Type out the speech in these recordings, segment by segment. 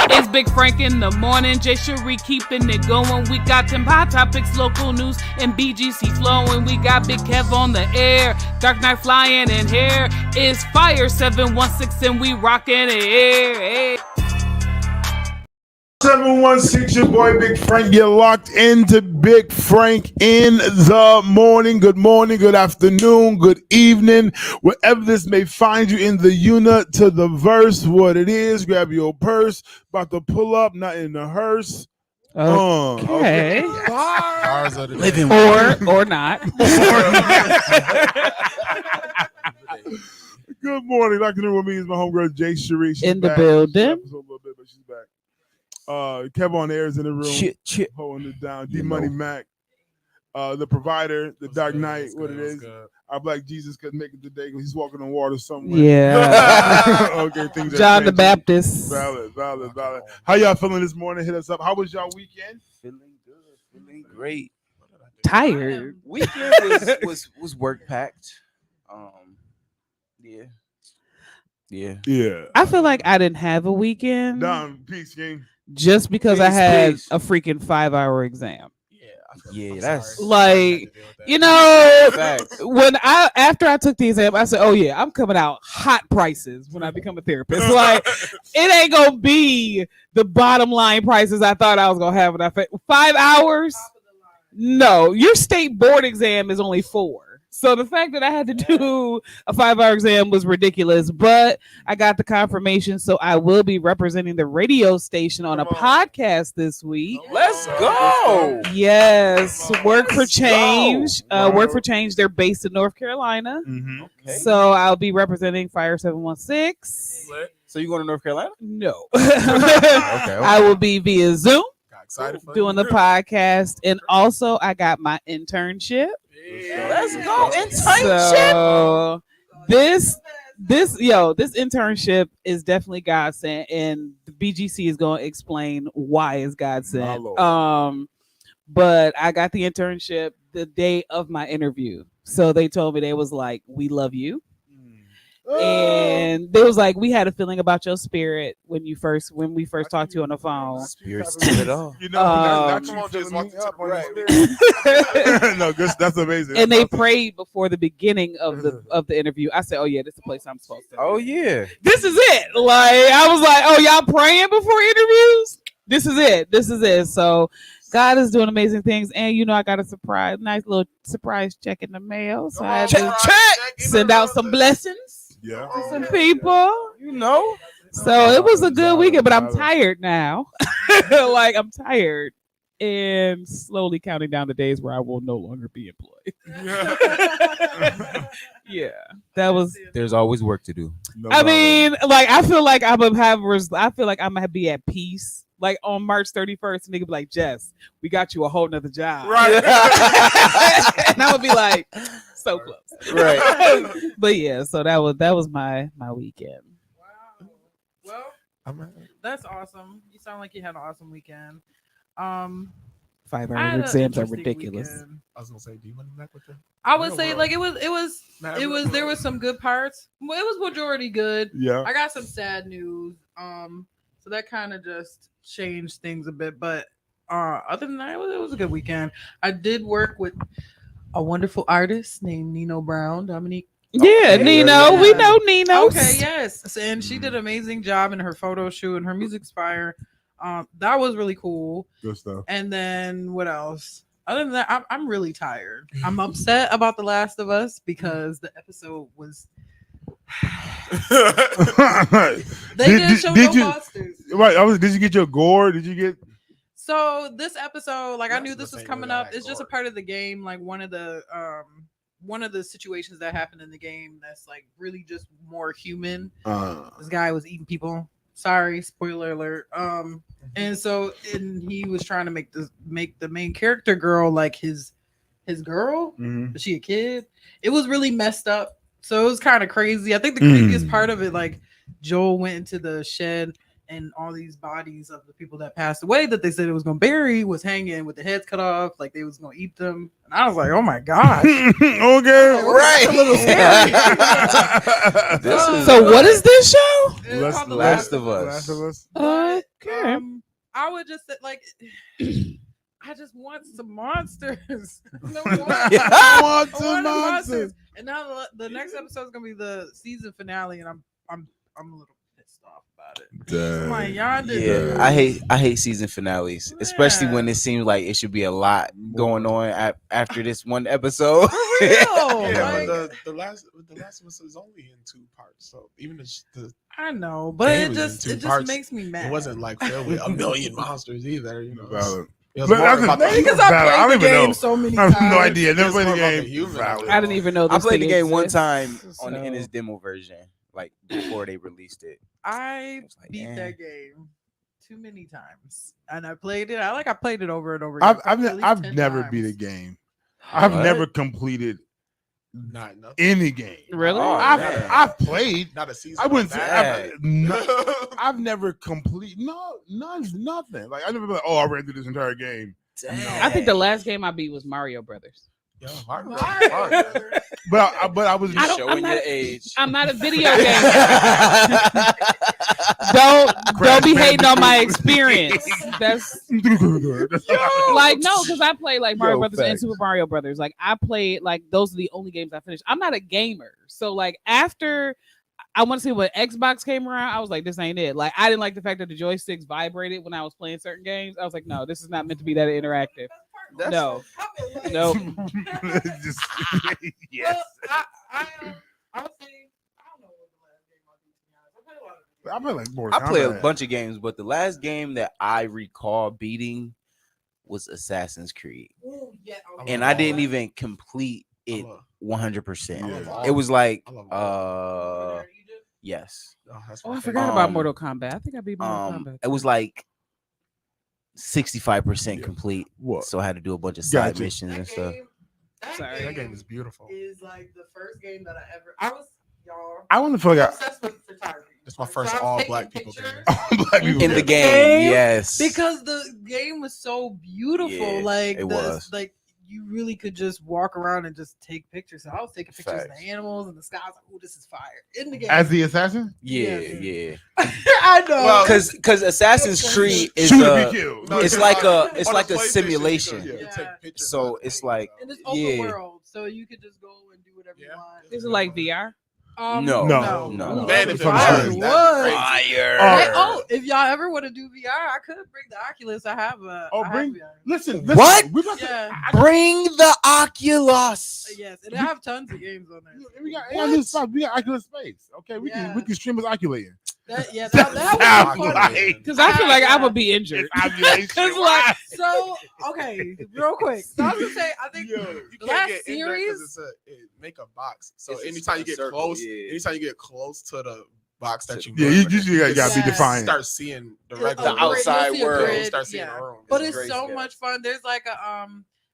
It's Big Frank in the morning, Jay Cherie keeping it going. We got them hot topics, local news, and BGC flowing. We got Big Kev on the air, Dark Knight flying in here. It's Fire 716 and we rocking it here. 716, your boy Big Frank. You're locked into Big Frank in the morning. Good morning, good afternoon, good evening, wherever this may find you in the unit to the verse. What it is, grab your purse, about to pull up, not in the hearse. Okay. Bars of the Living Or not. Good morning. Locked in with me is my homegirl Jay Cherie. She's In the back. building. She's a little bit, but she's back. Kev on air is in the room, holding it down. D Money Mac, the provider, the Dark Knight, what it is. Our Black Jesus couldn't make it today because he's walking on water somewhere. Yeah. Okay, things are John the changing. Baptist. Valid. How y'all feeling this morning? Hit us up. How was y'all weekend? Feeling good, feeling great. Tired. Weekend was work packed. Yeah. I feel like I didn't have a weekend Dom, peace, King. just because I Peace, had peace. a freaking 5-hour exam. Yeah, that's Like, you know, facts. after I took the exam, I said, "Oh yeah, I'm coming out hot prices when I become a therapist." Like, it ain't gonna be the bottom line prices I thought I was gonna have when I 5 hours. No, your state board exam is only 4. So the fact that I had to do a 5-hour exam was ridiculous, but I got the confirmation, so I will be representing the radio station on a podcast this week. Let's go. Yes, Work for Change. Work for Change. They're based in North Carolina, Okay. so I'll be representing Fire 716. So you going to North Carolina? No, Okay. I will be via Zoom Excited for doing the podcast, and also I got my internship. Let's go. Internship. So this internship is definitely God sent, and the BGC is going to explain why it's God sent. But I got the internship the day of my interview, so they told me, they was like, "We love you." And they was like, "We had a feeling about your spirit when we first talked to you on the phone." Spirits do it all. You know, Come on, just walk into the right. right. No, that's amazing. And they prayed before the beginning of the interview. I said, "Oh yeah, this is the place I'm supposed to." Oh yeah. This is it. Like, I was like, "Oh, y'all praying before interviews? This is it." So God is doing amazing things, and I got a nice little surprise check in the mail. So I had to send out some blessings Yeah. to some people. So it was a good weekend, but I'm tired now. Like, I'm tired and slowly counting down the days where I will no longer be employed. Yeah, that was. There's always work to do. I mean, like, I feel like I'm gonna be at peace. Like on March 31st, nigga be like, "Jess, we got you a whole nother job." Right. And I would be like, so close. Right. But yeah, so that was my weekend. Wow. Well, that's awesome. You sound like you had an awesome weekend. I 5-hour had an exams are interesting ridiculous. weekend. I was gonna say, do you want to back with them? I would say like it was Nah, there was some good parts. Well, it was majority good. Yeah. I got some sad news. So that kind of just changed things a bit. But other than that, it was a good weekend. I did work with a wonderful artist named Nino Brown. Dominique. Yeah, Nino. yeah. We know Nino. Okay, yes. And she did an amazing job in her photo shoot, and her music's fire. That was really cool. Good stuff. And then what else? Other than that, I'm really tired. I'm upset about The Last of Us because the episode was. They didn't show no monsters. Right. Did you get your gore? Did you get? So this episode, like, I knew That's this the was thing coming with up. that It's just a gore. part of the game. Like one of the situations that happened in the game that's like really just more human. This guy was eating people. Sorry, spoiler alert. And he was trying to make the main character girl like his girl. But she a kid. It was really messed up. So it was kind of crazy. I think the creepiest part of it, like, Joel went into the shed and all these bodies of the people that passed away that they said it was gonna bury was hanging with the heads cut off, like they was gonna eat them. And I was like, oh my gosh. Okay, Right. A little scary. So what is this show? It's called The Last of Us. Last of Us. But, Okay. I would just say, like, I just want some monsters. I want I some want monsters. And now the next episode is gonna be the season finale, and I'm a little pissed off about it. I'm like, y'all did Yeah, I hate season finales, especially when it seems like it should be a lot going on after this one episode. For real. Yeah, Like, but the last of Us is only in 2 parts, so even the I know, but game it was in just 2 parts. makes me mad. It wasn't like filled with a million monsters either. You know, Valid. it was But more that's about the- Because Valid. I I don't played the even game know. so many I times. have no idea. Never It's played the more about game. the human. Valid. I didn't even know I this played the thing game one exists. time in So- its demo version, like before they released it. I was like, beat damn. that game too many times, and I played it. I played it over and over again. I've never beat a game. I've What? never completed not nothing. any game. Really? Oh, man. I've played. Not a season. I wouldn't say Bad. I've never complete nothing. Like I never been like, oh, I ran through this entire game. I think the last game I beat was Mario Brothers. Yo, Mario Brothers Mario hard. Brothers. But I was I don't- Showing I'm not- your age. I'm not a video game. Don't be hating on my experience. That's like no, because I play like Mario Yo, Brothers and facts. Super Mario Brothers. Like I played like those are the only games I finished. I'm not a gamer, so like after I want to see when Xbox came around, I was like, this ain't it. Like I didn't like the fact that the joysticks vibrated when I was playing certain games. I was like, no, this is not meant to be that interactive. No, no. Just, yes. Well, I would say I don't know what the last game I beat. To be honest, I played a lot of. I play like more. I play a bunch of games, but the last game that I recall beating was Assassin's Creed, Ooh, yeah, and I didn't even complete it I love- 100%. I love all It was like, I love all yes, that's Oh, my I favorite. forgot about Um, Mortal Kombat. I think I beat Mortal Kombat. it was like 65% Yeah. complete. What? So I had to do a bunch of side Gotcha. missions and stuff. Sorry. That game is beautiful. Is like the first game that I was y'all. I want to feel like Obsessed with photography. It's my So first I was all taking black people pictures. game. Black people In the the game, game, yes. Because the game was so beautiful, Yeah, like it was. like you really could just walk around and just take pictures. So I was taking pictures of Facts. the animals and the sky. I was like, "Oh, this is fire!" In the game, as the assassin. yeah, Yeah. yeah. I know. Well, Because Assassin's Creed is Shoot or be killed. No, it's it's like on a the PlayStation, simulation. you could Yeah. take pictures So of the it's game. like and it's open yeah. world, so you could just go and do whatever you Yeah. want. Is it like VR? No. No. Man, if it Fire. was, Would. that's crazy. Fire. Hey, oh, if y'all ever want to do VR, I could bring the Oculus. I have a. Oh, I have bring- VR. Listen. What? We about to, Yeah. Bring the Oculus. Yes, and I have tons of games on there. we got Oculus Space. We got Oculus Space. Okay, we Yeah. can stream us oculating. That That would sounds be fun. like- Because I feel like I would be injured. Because like- So okay, real quick. So I was gonna say, I think You the can't last get in there 'cause series. it make a box. So It's a anytime you get circle, close, yeah. anytime you get close to the box that you Yeah, want, you just gotta be Yeah. defiant. start seeing the The regular outside you'll see a world. grid, Start seeing yeah. the room. But It's it's great so scale. much fun. There's like a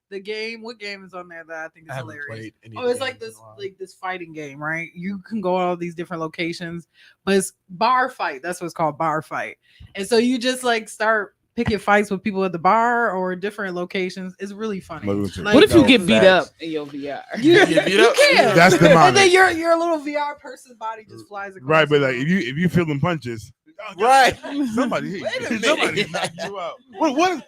the game. What game is on there that I think I is haven't hilarious? played any. Oh, it's like games in this a while. this fighting game, right? You can go all these different locations, but it's bar fight. That's what's called bar fight. And so you just like start picking fights with people at the bar or different locations. It's really funny. Like, What if you No, get beat facts. up in your VR? you, You get beat up? can. That's and then demonic. your little VR person's body just flies across. Right, but the like room. if you feel them punches, Right. somebody hit Wait a you. minute. Somebody knock you out.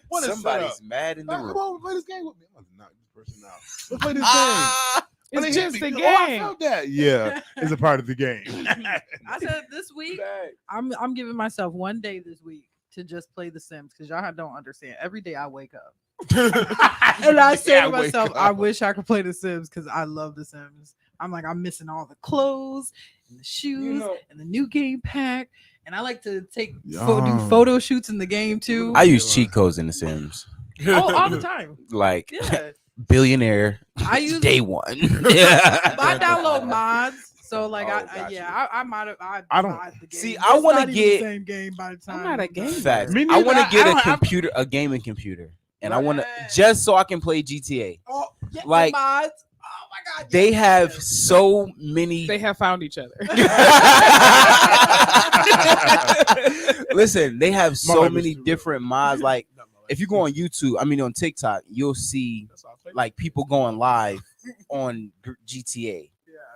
What is Somebody's mad in the Come room. on, play this game with me. I'm gonna knock this person out. Let's play this game. Ah, Oh, they It's hit just me. a Oh, I game. felt that. Yeah, it's a part of the game. I said this week I'm giving myself one day this week to just play The Sims because y'all don't understand. Every day I wake up and I say to myself, I wish I could play The Sims because I love The Sims. I'm like, I'm missing all the clothes and the shoes and the new game pack. And I like to do Yeah. photo shoots in the game too. I use cheat codes in The Sims. all the time. Like Yeah. billionaire I use day one. I download mods. So like Oh, I gotcha. yeah, I might have I don't- mod the game. See, I It's wanna not even get- the same game by the time I'm not a I'm done. gamer. Facts. Me I neither. want to get I a don't have- computer, a gaming computer, and I want to Right. just so I can play GTA. Oh, yeah, the Like, mods. Oh my god. They yes. have so many. They have found each other. Listen, they have so life is many too real. different mods. Like, if you go on YouTube, on TikTok, you'll see like people going live on GTA,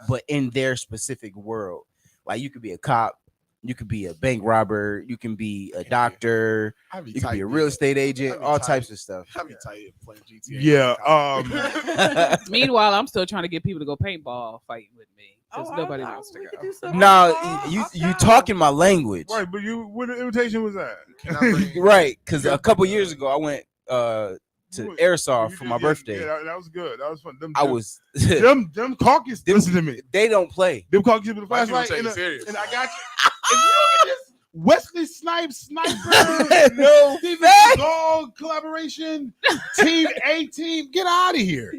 but in their specific world. Like, you could be a cop, you could be a bank robber, you can be a doctor, you could be a real estate agent, all types of stuff. I'll be tight playing GTA. Yeah. Meanwhile, I'm still trying to get people to go paintball fighting with me because Oh, nobody wants to go. Now you talking my language, Right, but what invitation was that? right? Because a couple years ago I went to Airsoft for my birthday. Yeah, that was good. That was fun. Them caucus. Listen to me. They don't play. Them caucus with the Why you flashlight. take it serious? And I got you. If you look at this Wesley Snipes sniper, No, Steven Seagal collaboration, Team A Team, get out of here.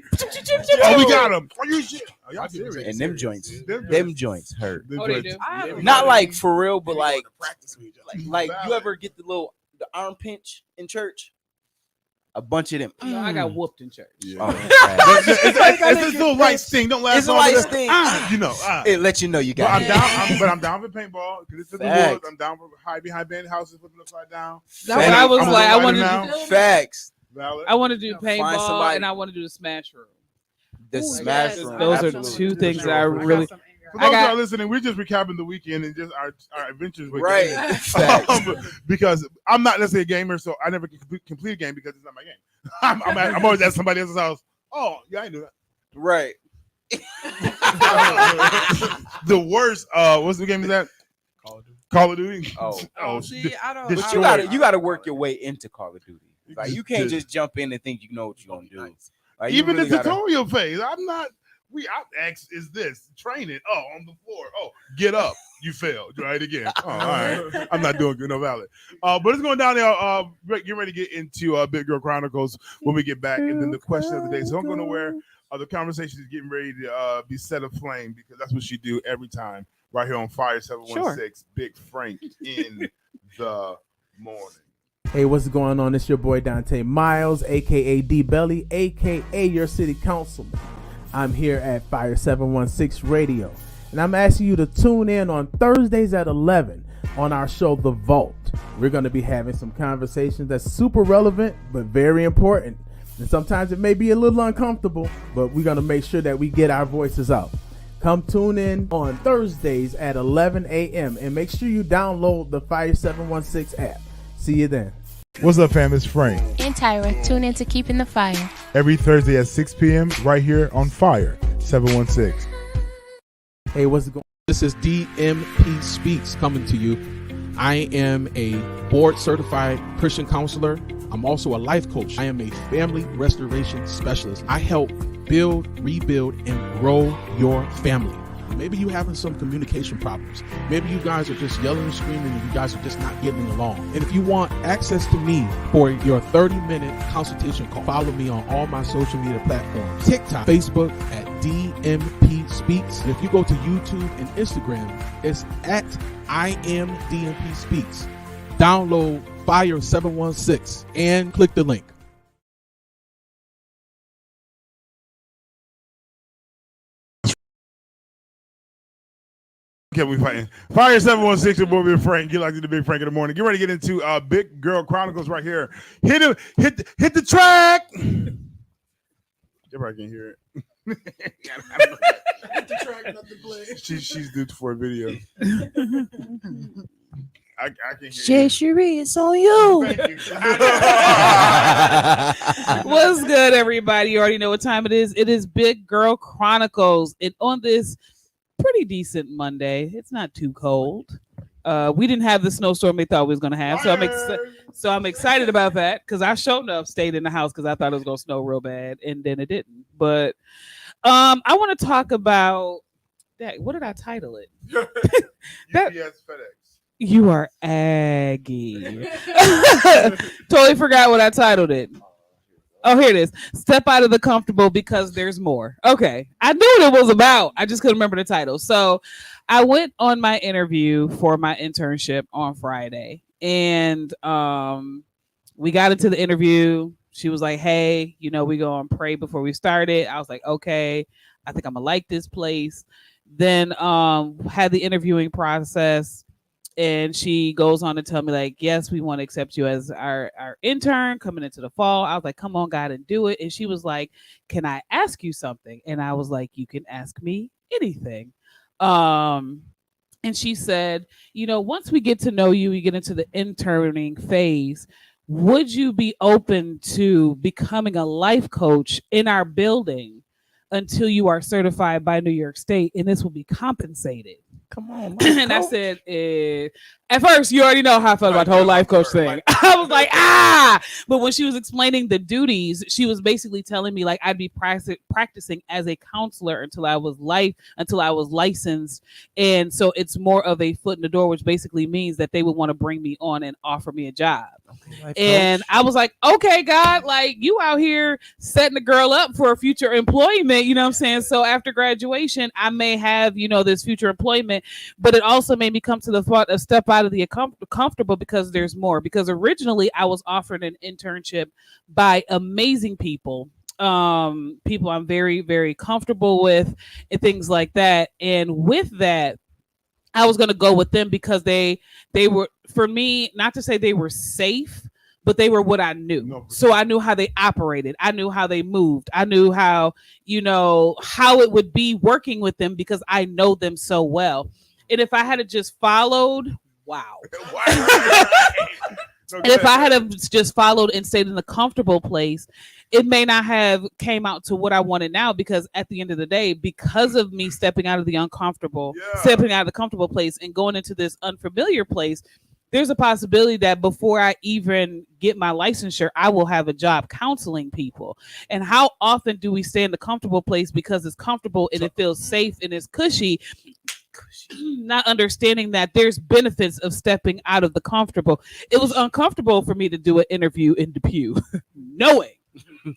Oh, we got him. Are you shit? Are y'all serious? And them joints, Them them joints hurt. Them Oh, they joints- do? Not like for real, but like practice with each other. like you ever get the arm pinch in church? A bunch of them. I got whooped in church. Yeah. Oh, man. It's this little light sting. Don't last It's a long. light But sting. You know. It lets you know you But got I'm it. down. I'm down for paintball because it's in the Facts. woods. I'm down for hide behind band houses, flipping upside down. That's what I was I'm like. I gonna wanted write to it do. down. Facts. Valid. I want to do Find paintball somebody- and I want to do the smash room. The Ooh, smash yes. room. Those are absolutely. two things that I For really. For I those got- that are listening, we're just recapping the weekend and just our adventures with Right. gaming. Facts. Because I'm not necessarily a gamer, so I never can complete a game because it's not my game. I'm always at somebody else's house. Oh, yeah, I knew that. Right. The worst. What's the game is that? Call of Duty. Oh. See, I don't. But But Destroy. you gotta work your way into Call of Duty. Like, you can't Just- just jump in and think you know what you're gonna do. Like, you Even really the gotta- tutorial phase. I'm not. X is this training. Oh, on the floor. Oh, get up. You failed. Try it again. Oh, all right. I'm not doing good. No valid. But it's going down there. Get ready to get into Big Girl Chronicles when we get back, and then the question of the day. So don't go nowhere. The conversation is getting ready to be set aflame because that's what she do every time right here on Fire 716. Big Frank in the morning. Hey, what's going on? It's your boy Dante Miles, aka D Belly, aka your city councilman. I'm here at Fire 716 Radio, and I'm asking you to tune in on Thursdays at 11 on our show, The Vault. We're going to be having some conversations that's super relevant, but very important. And sometimes it may be a little uncomfortable, but we're going to make sure that we get our voices out. Come tune in on Thursdays at 11 a.m. and make sure you download the Fire 716 app. See you then. What's up, fam? It's Frank. And Tyra, tune in to Keeping the Fire. Every Thursday at 6 p.m. right here on Fire 716. Hey, what's going on? This is DMP Speaks coming to you. I am a board certified Christian counselor. I'm also a life coach. I am a family restoration specialist. I help build, rebuild, and grow your family. Maybe you're having some communication problems. Maybe you guys are just yelling and screaming and you guys are just not getting along. And if you want access to me for your 30-minute consultation call, follow me on all my social media platforms. TikTok, Facebook at DMP Speaks. And if you go to YouTube and Instagram, it's at I am DMP Speaks. Download Fire 716 and click the link. Okay, we fighting. Fire 716, your boy Big Frank. You like the Big Frank in the morning. Get ready to get into Big Girl Chronicles right here. Hit the track. Everybody can hear it. Hit the track, not the play. She's due for a video. I can hear Jay you. Cherie, it's on you. Thank you. What's good, everybody? You already know what time it is. It is Big Girl Chronicles. And on this pretty decent Monday, it's not too cold. We didn't have the snowstorm they thought we was going to have. So I'm excited about that because I sure enough stayed in the house because I thought it was going to snow real bad. And then it didn't. But I want to talk about that. What did I title it? That- UPS, FedEx. You are Aggie. Totally forgot what I titled it. Oh, here it is. Step out of the comfortable because there's more. Okay. I knew what it was about. I just couldn't remember the title. So I went on my interview for my internship on Friday. And we got into the interview. She was like, hey, we go and pray before we started. I was like, okay, I think I'm going to like this place. Then had the interviewing process. And she goes on to tell me, like, yes, we want to accept you as our intern coming into the fall. I was like, come on, God, and do it. And she was like, can I ask you something? And I was like, you can ask me anything. And she said, once we get to know you, we get into the interning phase. Would you be open to becoming a life coach in our building until you are certified by New York State? And this will be compensated. Come on, And I said, at first, you already know how I felt about the whole life coach thing. I was like, But when she was explaining the duties, she was basically telling me like I'd be practicing as a counselor until I was licensed. And so it's more of a foot in the door, which basically means that they would want to bring me on and offer me a job. And I was like, okay, God, like you out here setting the girl up for a future employment, you know what I'm saying? So after graduation, I may have, this future employment, but it also made me come to the thought of step out of the comfortable because there's more. Because originally I was offered an internship by amazing people I'm very, very comfortable with and things like that. And with that, I was going to go with them because they were, for me, not to say they were safe, but they were what I knew. No. So I knew how they operated. I knew how they moved. I knew how it would be working with them because I know them so well. And if I had just followed, wow. And if I had just followed and stayed in the comfortable place, it may not have came out to what I wanted now, because at the end of the day, because of me stepping out of the stepping out of the comfortable place and going into this unfamiliar place, there's a possibility that before I even get my licensure, I will have a job counseling people. And how often do we stay in the comfortable place because it's comfortable and it feels safe and it's cushy, not understanding that there's benefits of stepping out of the comfortable. It was uncomfortable for me to do an interview in the pew, knowing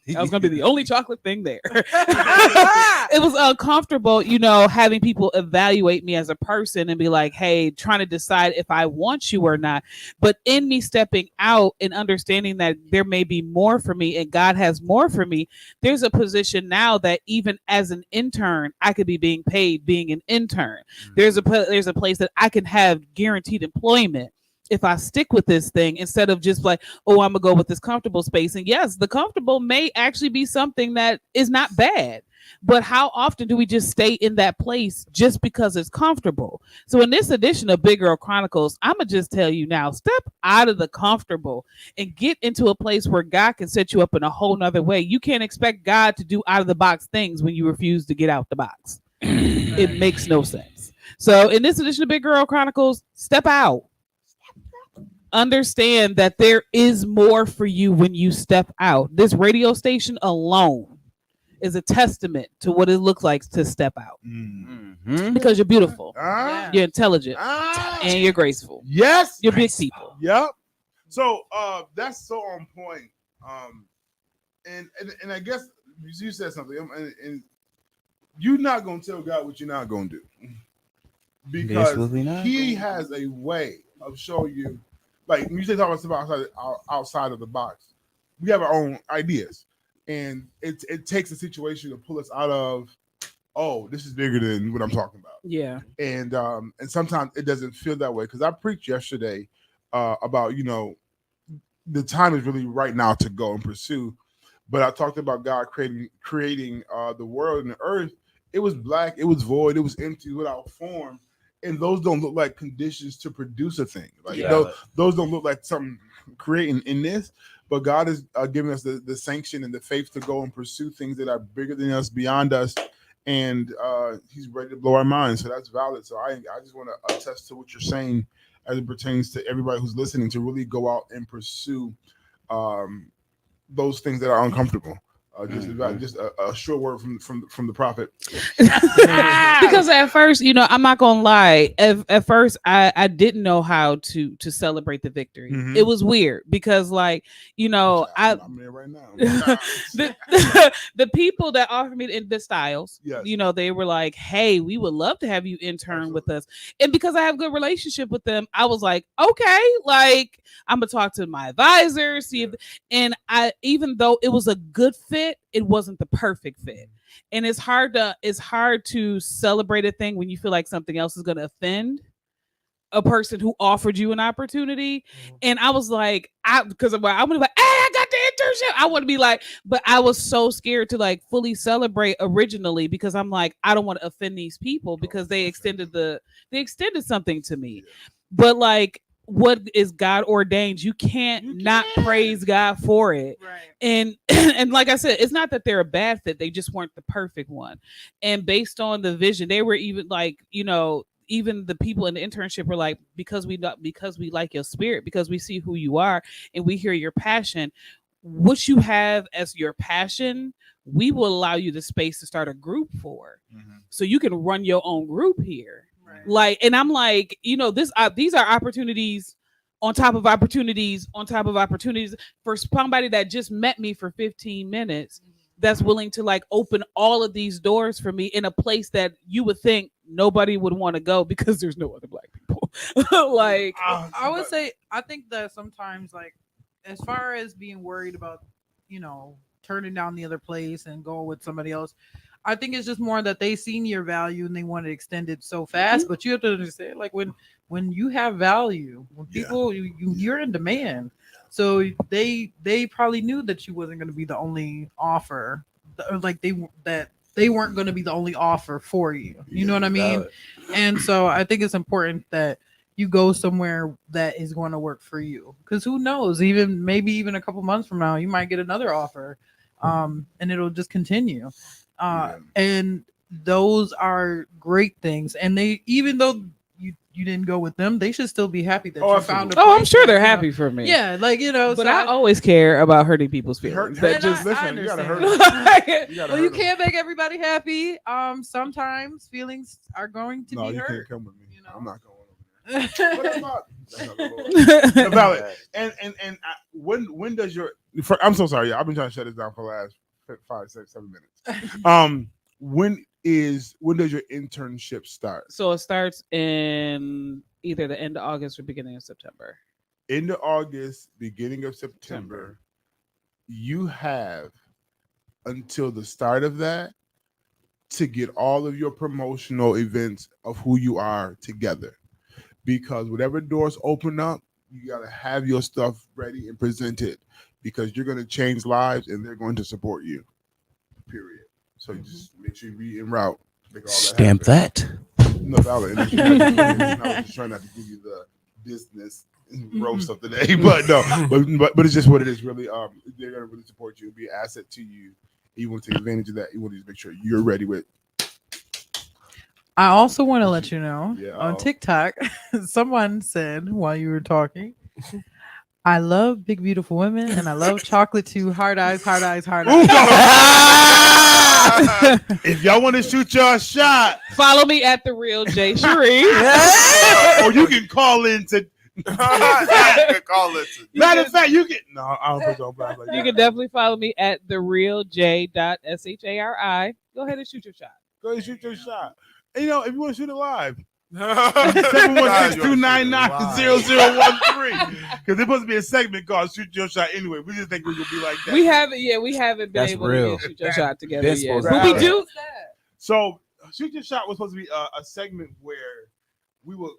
that was going to be the only chocolate thing there. It was uncomfortable, having people evaluate me as a person and be like, hey, trying to decide if I want you or not. But in me stepping out and understanding that there may be more for me and God has more for me, there's a position now that even as an intern, I could be being paid being an intern. There's a place that I can have guaranteed employment if I stick with this thing, instead of just like, oh, I'm gonna go with this comfortable space. And yes, the comfortable may actually be something that is not bad, but how often do we just stay in that place just because it's comfortable? So in this edition of Big Girl Chronicles, I'm gonna just tell you now, step out of the comfortable and get into a place where God can set you up in a whole nother way. You can't expect God to do out of the box things when you refuse to get out the box. It makes no sense. So in this edition of Big Girl Chronicles, step out. Understand that there is more for you when you step out. This radio station alone is a testament to what it looks like to step out. Mm-hmm. Because you're beautiful, Ah. you're intelligent, Ah. and you're graceful. Yes. You're big people. Yep. So that's so on point. And I guess you said something, and you're not gonna tell God what you're not gonna do, because Absolutely not. He has a way of showing you. Like when you say talk about outside of the box, we have our own ideas, and it takes a situation to pull us out of, oh, this is bigger than what I'm talking about. Yeah. And sometimes it doesn't feel that way, because I preached yesterday about the time is really right now to go and pursue, but I talked about God creating the world and the earth. It was black, it was void, it was empty, without form. And those don't look like conditions to produce a thing. Like those don't look like something creating in this. But God is giving us the sanction and the faith to go and pursue things that are bigger than us, beyond us, and He's ready to blow our minds. So that's valid. So I just want to attest to what you're saying as it pertains to everybody who's listening, to really go out and pursue those things that are uncomfortable. Just a short word from the prophet. Because at first, I'm not gonna lie. At first, I didn't know how to celebrate the victory. Mhm. It was weird because, like, I'm there right now. the people that offered me the styles, Yes. they were like, "Hey, we would love to have you intern with us." And because I have a good relationship with them, I was like, "Okay, like I'm gonna talk to my advisor, see if." And even though it was a good fit, it wasn't the perfect fit. And it's hard to celebrate a thing when you feel like something else is going to offend. a person who offered you an opportunity, and I was like, because I'm gonna be like, hey, I got the internship. I want to be like, but I was so scared to like fully celebrate originally because I'm like, I don't want to offend these people because they extended something to me, but like, what is God ordained? You can't not praise God for it. Right. And and like I said, it's not that they're a bad fit, they just weren't the perfect one. And based on the vision, they were even like, even the people in the internship were like, because we like your spirit, because we see who you are and we hear your passion, what you have as your passion, we will allow you the space to start a group for, so you can run your own group here. Like, and I'm like, these are opportunities on top of opportunities on top of opportunities for somebody that just met me for 15 minutes that's willing to like open all of these doors for me in a place that you would think nobody would want to go because there's no other Black people. Like, I would say, I think that sometimes, like, as far as being worried about, turning down the other place and going with somebody else, I think it's just more that they seen your value and they want to extend it so fast. But you have to understand, like, when you have value, when people you're in demand, so they probably knew that you wasn't going to be the only offer, like they weren't going to be the only offer for you. You know what I mean? And so I think it's important that you go somewhere that is going to work for you, because who knows? Maybe even a couple months from now, you might get another offer, and it'll just continue. And those are great things. And even though you didn't go with them, they should still be happy that you found a place. I'm sure they're happy for me. Yeah, like, But so I always care about hurting people's feelings. Listen, you gotta hurt them. Well, you can't make everybody happy. Sometimes feelings are going to be you hurt. can't come with me. I'm not going over There. there. Valid. And when does your? I'm so sorry, I've been trying to shut this down for the last 5, 6, 7 minutes. When does your internship start? So it starts in either the end of August or beginning of September. End of August, beginning of September. You have until the start of that to get all of your promotional events of who you are together, because whatever doors open up, you got to have your stuff ready and presented, because you're going to change lives and they're going to support you, period. So you just make sure you be en route. Stamp that. No, valid. I was just trying not to give you the business roast of the day, but no, but it's just what it is. Really, they're gonna really support you, be an asset to you. You want to take advantage of that. You want to make sure you're ready with. I also want to let you know on TikTok, someone said while you were talking, I love big beautiful women and I love chocolate too. Hard eyes, hard eyes, hard eyes. If y'all want to shoot your shot, follow me at The Real J Sheree. Or you can call in to. Matter of fact, you can. No, I don't put on blast like that. You can definitely follow me at therealj.shari. Go ahead and shoot your shot. Go ahead and shoot your shot. And, if you want to shoot it live, 716-299-0013. Because there's supposed to be a segment called "Shoot Your Shot." Anyway, we just think we're gonna be like that. We haven't been able to get Shoot Your Shot together yet. But we do. So, Shoot Your Shot was supposed to be a segment where we will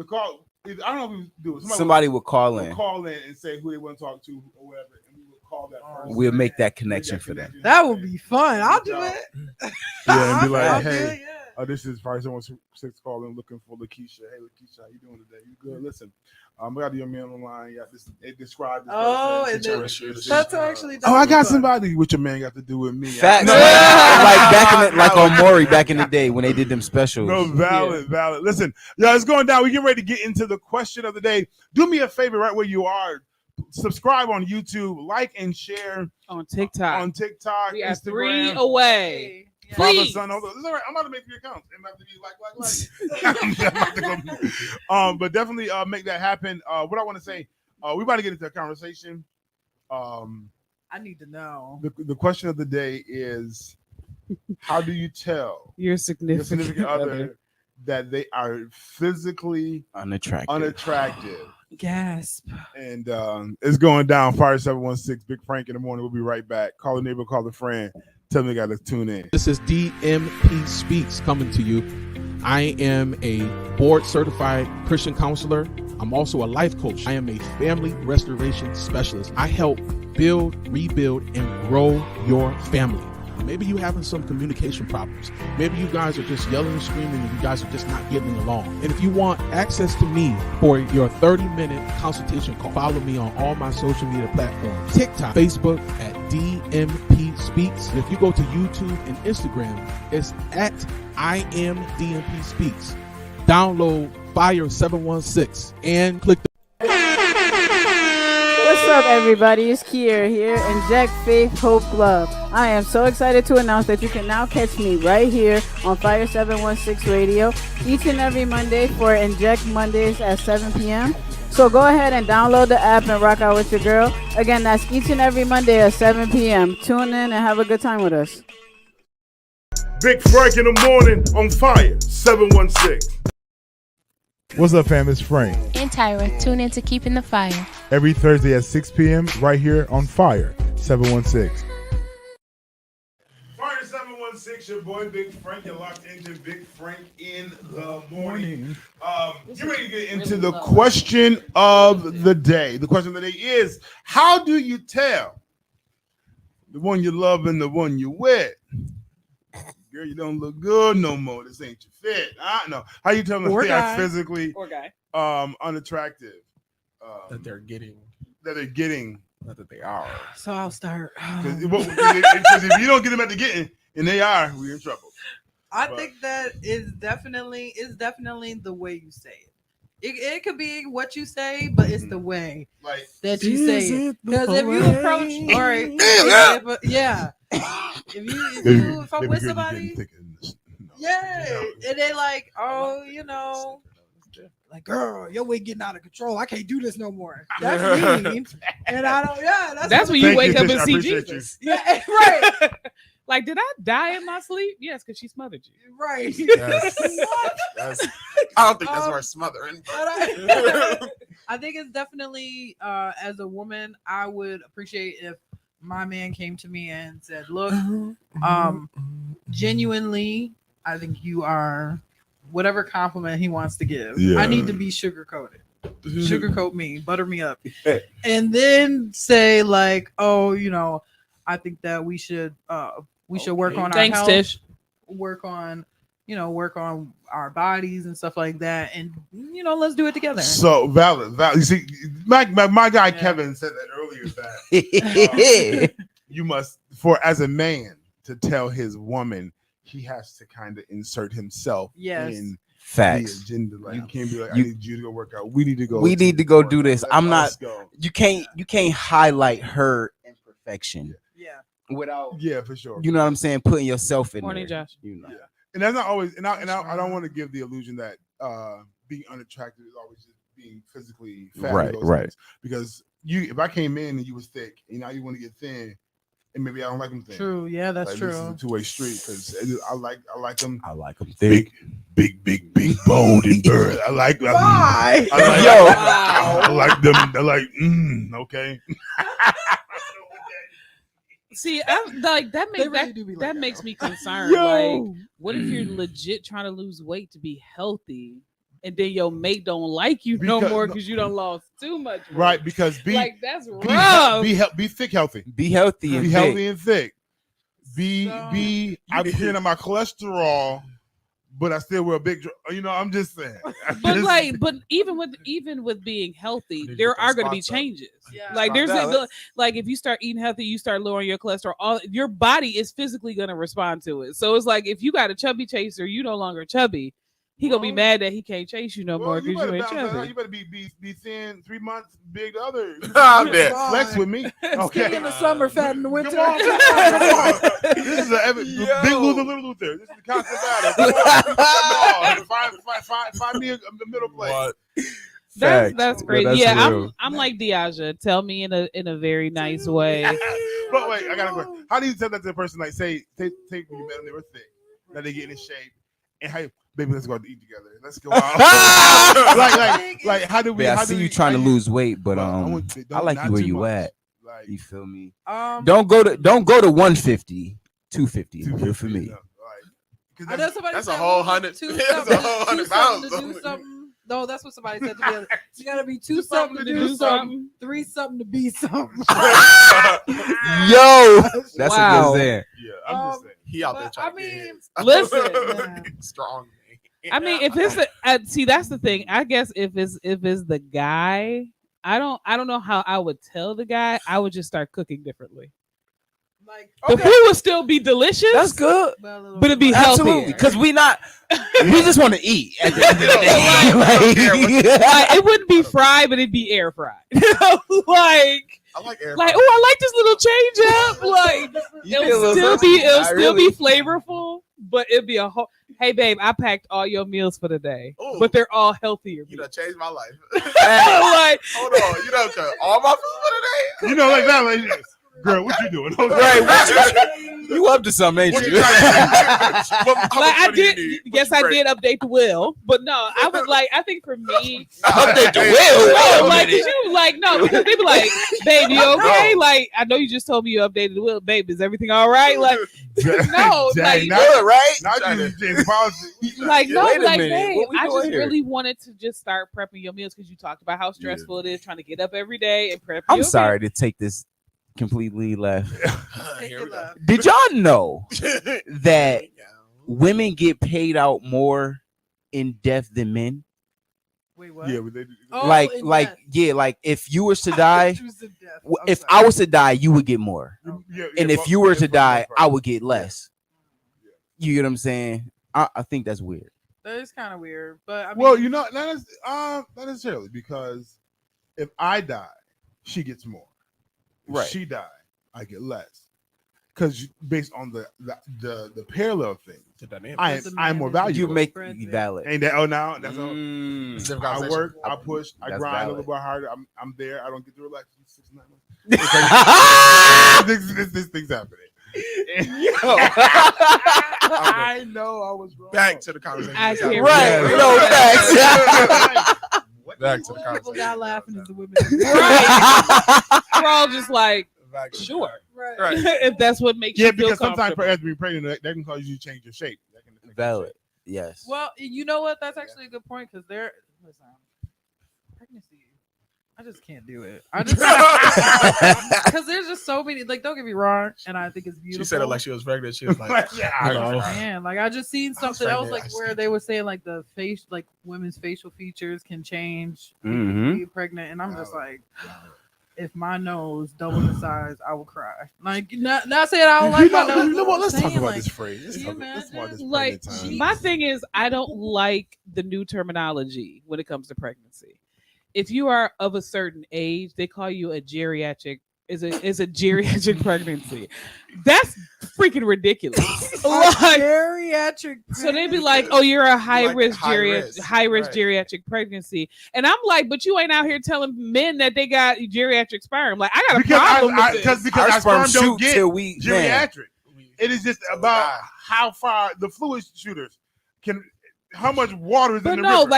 call. I don't know if we do it. Somebody would call in and say who they want to talk to or whatever, and we will call that person. We'll make that connection for them. That would be fun. I'll do it. Yeah, and be like, hey. This is 576 calling looking for Lakeisha. Hey, Lakeisha, how you doing today? You good? Listen, I got your man online. Yeah, it described this. That's actually. I got somebody. What your man got to do with me? Facts. like on Maury back in the day when they did them specials. No, valid. Listen, y'all, it's going down. We get ready to get into the question of the day. Do me a favor, right where you are. Subscribe on YouTube, like and share on TikTok. We have Instagram. 3 away. Father, son, hold on. This is all right. I'm about to make 3 accounts. It have to be like. But definitely make that happen. What I want to say, we about to get into a conversation. I need to know. The question of the day is, how do you tell your significant other that they are physically unattractive? Gasp. And it's going down. Fire 716, Big Frank in the morning. We'll be right back. Call a neighbor, call a friend. Tell me they got to tune in. This is DMP Speaks coming to you. I am a board certified Christian counselor. I'm also a life coach. I am a family restoration specialist. I help build, rebuild, and grow your family. Maybe you're having some communication problems. Maybe you guys are just yelling and screaming and you guys are just not getting along. And if you want access to me for your 30-minute consultation call, follow me on all my social media platforms. TikTok, Facebook at DMP Speaks. And if you go to YouTube and Instagram, it's at I am DMP Speaks. Download Fire 716 and click the What's up, everybody? It's Kier here, Inject Faith Hope Love. I am so excited to announce that you can now catch me right here on Fire 716 Radio each and every Monday for Inject Mondays at 7 p.m. So go ahead and download the app and rock out with your girl. Again, that's each and every Monday at 7 p.m. Tune in and have a good time with us. Big Frank in the morning on Fire 716. What's up, fam? It's Frank. And Tyra, tune in to Keeping the Fire. Every Thursday at 6 p.m. right here on Fire 716. Fire 716, your boy Big Frank. You're locked into Big Frank in the morning. You're ready to get into the question of the day. The question of the day is, how do you tell the one you love and the one you with? Girl, you don't look good no more. This ain't your fit. I don't know. How you tell them they are physically unattractive? That they're getting. That they're getting. Not that they are. So I'll start. Because if you don't get them at the getting, and they are, we're in trouble. I think that is definitely the way you say it. It could be what you say, but it's the way that you say it. Because if you approach, all right, if I'm with somebody, and they like, oh, like, girl, your weight getting out of control. I can't do this no more. That's mean, and I don't. Yeah, that's when you wake up and see Jesus. Yeah, right. Like, did I die in my sleep? Yes, because she smothered you. Right. I don't think that's where smothering. I think it's definitely, as a woman, I would appreciate if my man came to me and said, look, genuinely, I think you are whatever compliment he wants to give. I need to be sugar-coated. Sugarcoat me, butter me up. And then say like, oh, I think that we should work on our health, Tish. work on our bodies and stuff like that, and let's do it together. So valid. You see, my guy Kevin said that earlier that you must, as a man, to tell his woman, he has to kind of insert himself in facts. The agenda. Like, you can't be like, I need you to go work out. We need to go. We need to go do this. Let's go. You can't highlight her imperfection. Without for sure. You know what I'm saying? Putting yourself in Morning, there. Josh. And that's not always. And I don't want to give the illusion that being unattractive is always just being physically fat. Right. Things. Because if I came in and you was thick, and now you want to get thin, and maybe I don't like them thin. True. Yeah, that's true. This is a two-way street because I like them. I like them thick, big, boned and bird. I like them. Bye. I like them. They're like, okay. See, I'm like that makes me concerned. Like, what if you're legit trying to lose weight to be healthy, and then your mate don't like you no more because you done lost too much weight? Right, because that's rough. Be thick, healthy. Be healthy and healthy and thick. I'm clearing up my cholesterol, but I still wear a big. I'm just saying. But even with being healthy, there are going to be changes. Yeah. Like like if you start eating healthy, you start lowering your cholesterol. Your body is physically going to respond to it. So it's like if you got a chubby chaser, you no longer chubby. He gonna be mad that he can't chase you no more because you ain't chubby. You better be thin 3 months, big the other. I'm dead. Flex with me. Okay. In the summer, fat in the winter. Come on. This is big loser, little Luther. This is the constant battle. Find me a middle place. That's crazy. That's I'm like Diaja. Tell me in a very nice way. But wait, I got a question. How do you tell that to a person? Like, say, take when you met them, they were thick. Now they get in shape, and how? Baby, let's go out to eat together. Let's go out. like, how do we? I see you trying to lose weight, but I like you where you at. Like, you feel me? Don't go to 150, 250. Good for me. I know somebody That's said a whole one, 100. two That's a something, whole two 100 something to pounds. do something. No, that's what somebody said to me. You gotta be two something to do do something, three something to be something. Yo, that's Wow. a good saying. Yeah, I'm just saying. He out there But, trying I mean, to listen. strong. Man. I mean, if it's see, that's the thing. I guess if it's the guy, I don't know how I would tell the guy. I would just start cooking differently. like The food would still be delicious. That's good. well, But it'd be Absolutely, healthier. because we just want to eat at the end of the day. Like, it wouldn't be fried, but it'd be air fried. Like, I like air like, fry. oh, I like this little change up. Like, it'll still be flavorful, but it'd be a whole. Hey, babe, I packed all your meals for the day, Ooh. but they're all healthier. You done changed my life. Like, Hold on, you done cut all my food for the day. You know, like that, like this. Girl, what you doing? Right, you up to something, ain't What you? you trying to do? like I did. Yes, I did update the will, but no, I was like, I think for me, Update the no, will. like, cause you like, no, because they be like, babe, you okay? Like, I know you just told me you updated the will, babe. Is everything all right? Like, no, like, not, right? not you change policy. like, no, Wait a like, minute, babe, what we I doing just here? really wanted to just start prepping your meals because you talked about how stressful it is trying to get up every day and prep. I'm your sorry to take this completely left. Here we go. Did y'all know that women get paid out more in death than men? Wait, what? Yeah, but they, Oh, like in yeah, like if you was to die, Choose the death. if I was to die, you would get more, and if you were to die, I would get less. You get what I'm saying? I think that's weird. That is kind of weird, but I mean, Well, you know, not necessarily, because if I die, she gets more. If Right. she die, I get less. Because based on the parallel thing, The dynamic. I'm more valuable. You make Friends, you yeah. valid. Ain't that? Oh, now that's all. Different I conversation. work, I push, I That's grind a valid. little bit harder. I'm there. I don't get to relax for 6 9 months. this thing's happening. I know I was wrong. Back to the conversation. I can't Right. remember. No, facts. Back to the people conversation. got laughing as the women. Right. We're all just like, Back to the sure, Right. if that's what makes Yeah, you feel because sometimes comfortable. after being pregnant, that can cause you to change your shape. That can affect your Valid. shape. Yes. Well, you know what? That's actually a good point because listen, pregnancy. I just can't do it. I just because there's just so many. Like, don't get me wrong, and I think it's beautiful. She said it like she was pregnant. She was like, I know. Man, like I just seen something pregnant. else, like where they were saying like the face, like women's facial features can change Mhm. be pregnant, and I'm just like, if my nose doubled the size, I would cry. Like, not saying I don't like my nose. You know what? Let's but talk saying, about like, this phrase. Let's can you talk about this Like, pregnant time. my thing is, I don't like the new terminology when it comes to pregnancy. If you are of a certain age, they call you a geriatric. Is a geriatric pregnancy. That's freaking ridiculous. Like, geriatric. so they be like, "Oh, you're a high risk high risk, right. geriatric pregnancy," and I'm like, "But you ain't out here telling men that they got geriatric sperm." Like, I got a problem with this. because our sperm don't get till we geriatric. It is just about how far the fluid shooters can, how much water is But in the no, river.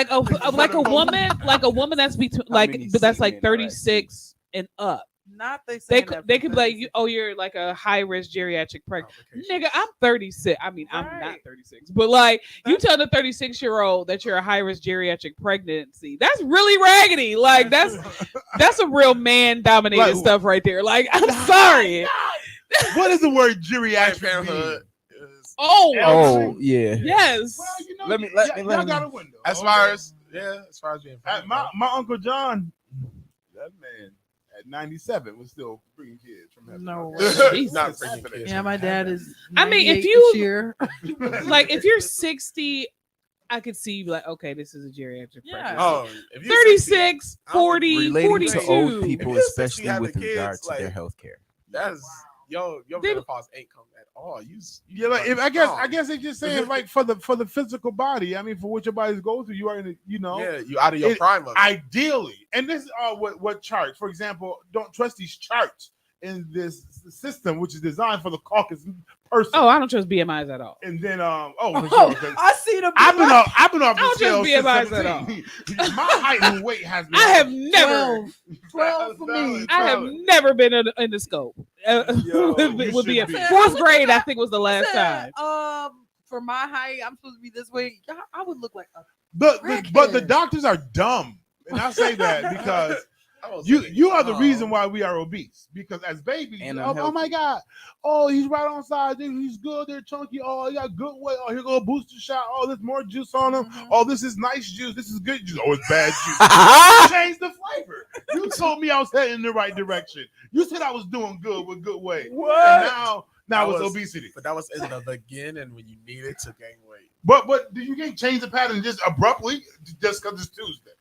like a woman that's between many that's like semen are at 36 and up. Not they. They could be like, you're like a high risk geriatric pregnant. Nigga, I'm 36. I mean, I'm not 36, but like, you tell the 36-year-old that you're a high risk geriatric pregnancy. That's really raggedy. Like, that's some real man dominated Like, stuff right there. Like, I'm sorry. What is the word Planned geriatric? Parenthood. Oh yeah. Yes. Well, you know, Let me- y'all got a window. As far as being my Uncle John, that man at 97 was still bringing kids from heaven. No Jesus. not bringing kids. Yeah, my dad is. I mean, if 98 you- this year. Like, if you're 60, I could see you like, okay, this is a geriatric Yeah. pregnancy. Oh, if you 36, I don't 40, Relating 42. to old people, If you're 60 especially having with kids, regard to like- their health care. that's your They- menopause ain't come at all. Yeah, like if I guess they're just saying like for the physical body. I mean, for what your body's go through, you are in the, you know. yeah, you out of your It- prime. Of it. Ideally, and this is what charts. For example, don't trust these charts in this system, which is designed for the Caucasus person. Oh, I don't trust BMIs at all. And then for sure, 'cause I see the. I've been off I the don't scale trust since BMIs at 17. My height and weight has been. I have never, 12 for me. I have never been in the scope. Yo, you Would be should a be. fourth grade. I think was the last time. for my height, I'm supposed to be this way. I would look like a But the doctors are dumb, and I say that because you are the reason why we are obese. Because as babies, And oh my God, oh he's right on size, he's good, they're chunky, oh he got good weight, oh here go a booster shot, oh there's more juice on him, oh this is nice juice, this is good juice, oh it's bad juice. Change the flavor. You told me I was heading in the right direction. You said I was doing good with good weight. What? And now it's obesity. But that was in the beginning when you needed to gain weight. But you can't change the pattern just abruptly just because it's Tuesday.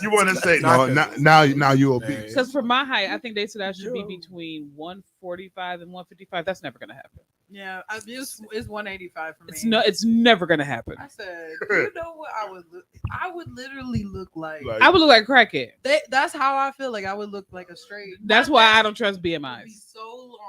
You want to say no? Now you obese. Because for my height, I think they said I should be between 145 and 155. That's never gonna happen. Yeah, it's 185 for me. It's never gonna happen. I said, you know what I would look? I would literally look like I would look like a crackhead. That's how I feel. Like I would look like a straight. That's why I don't trust BMIs. Be so long.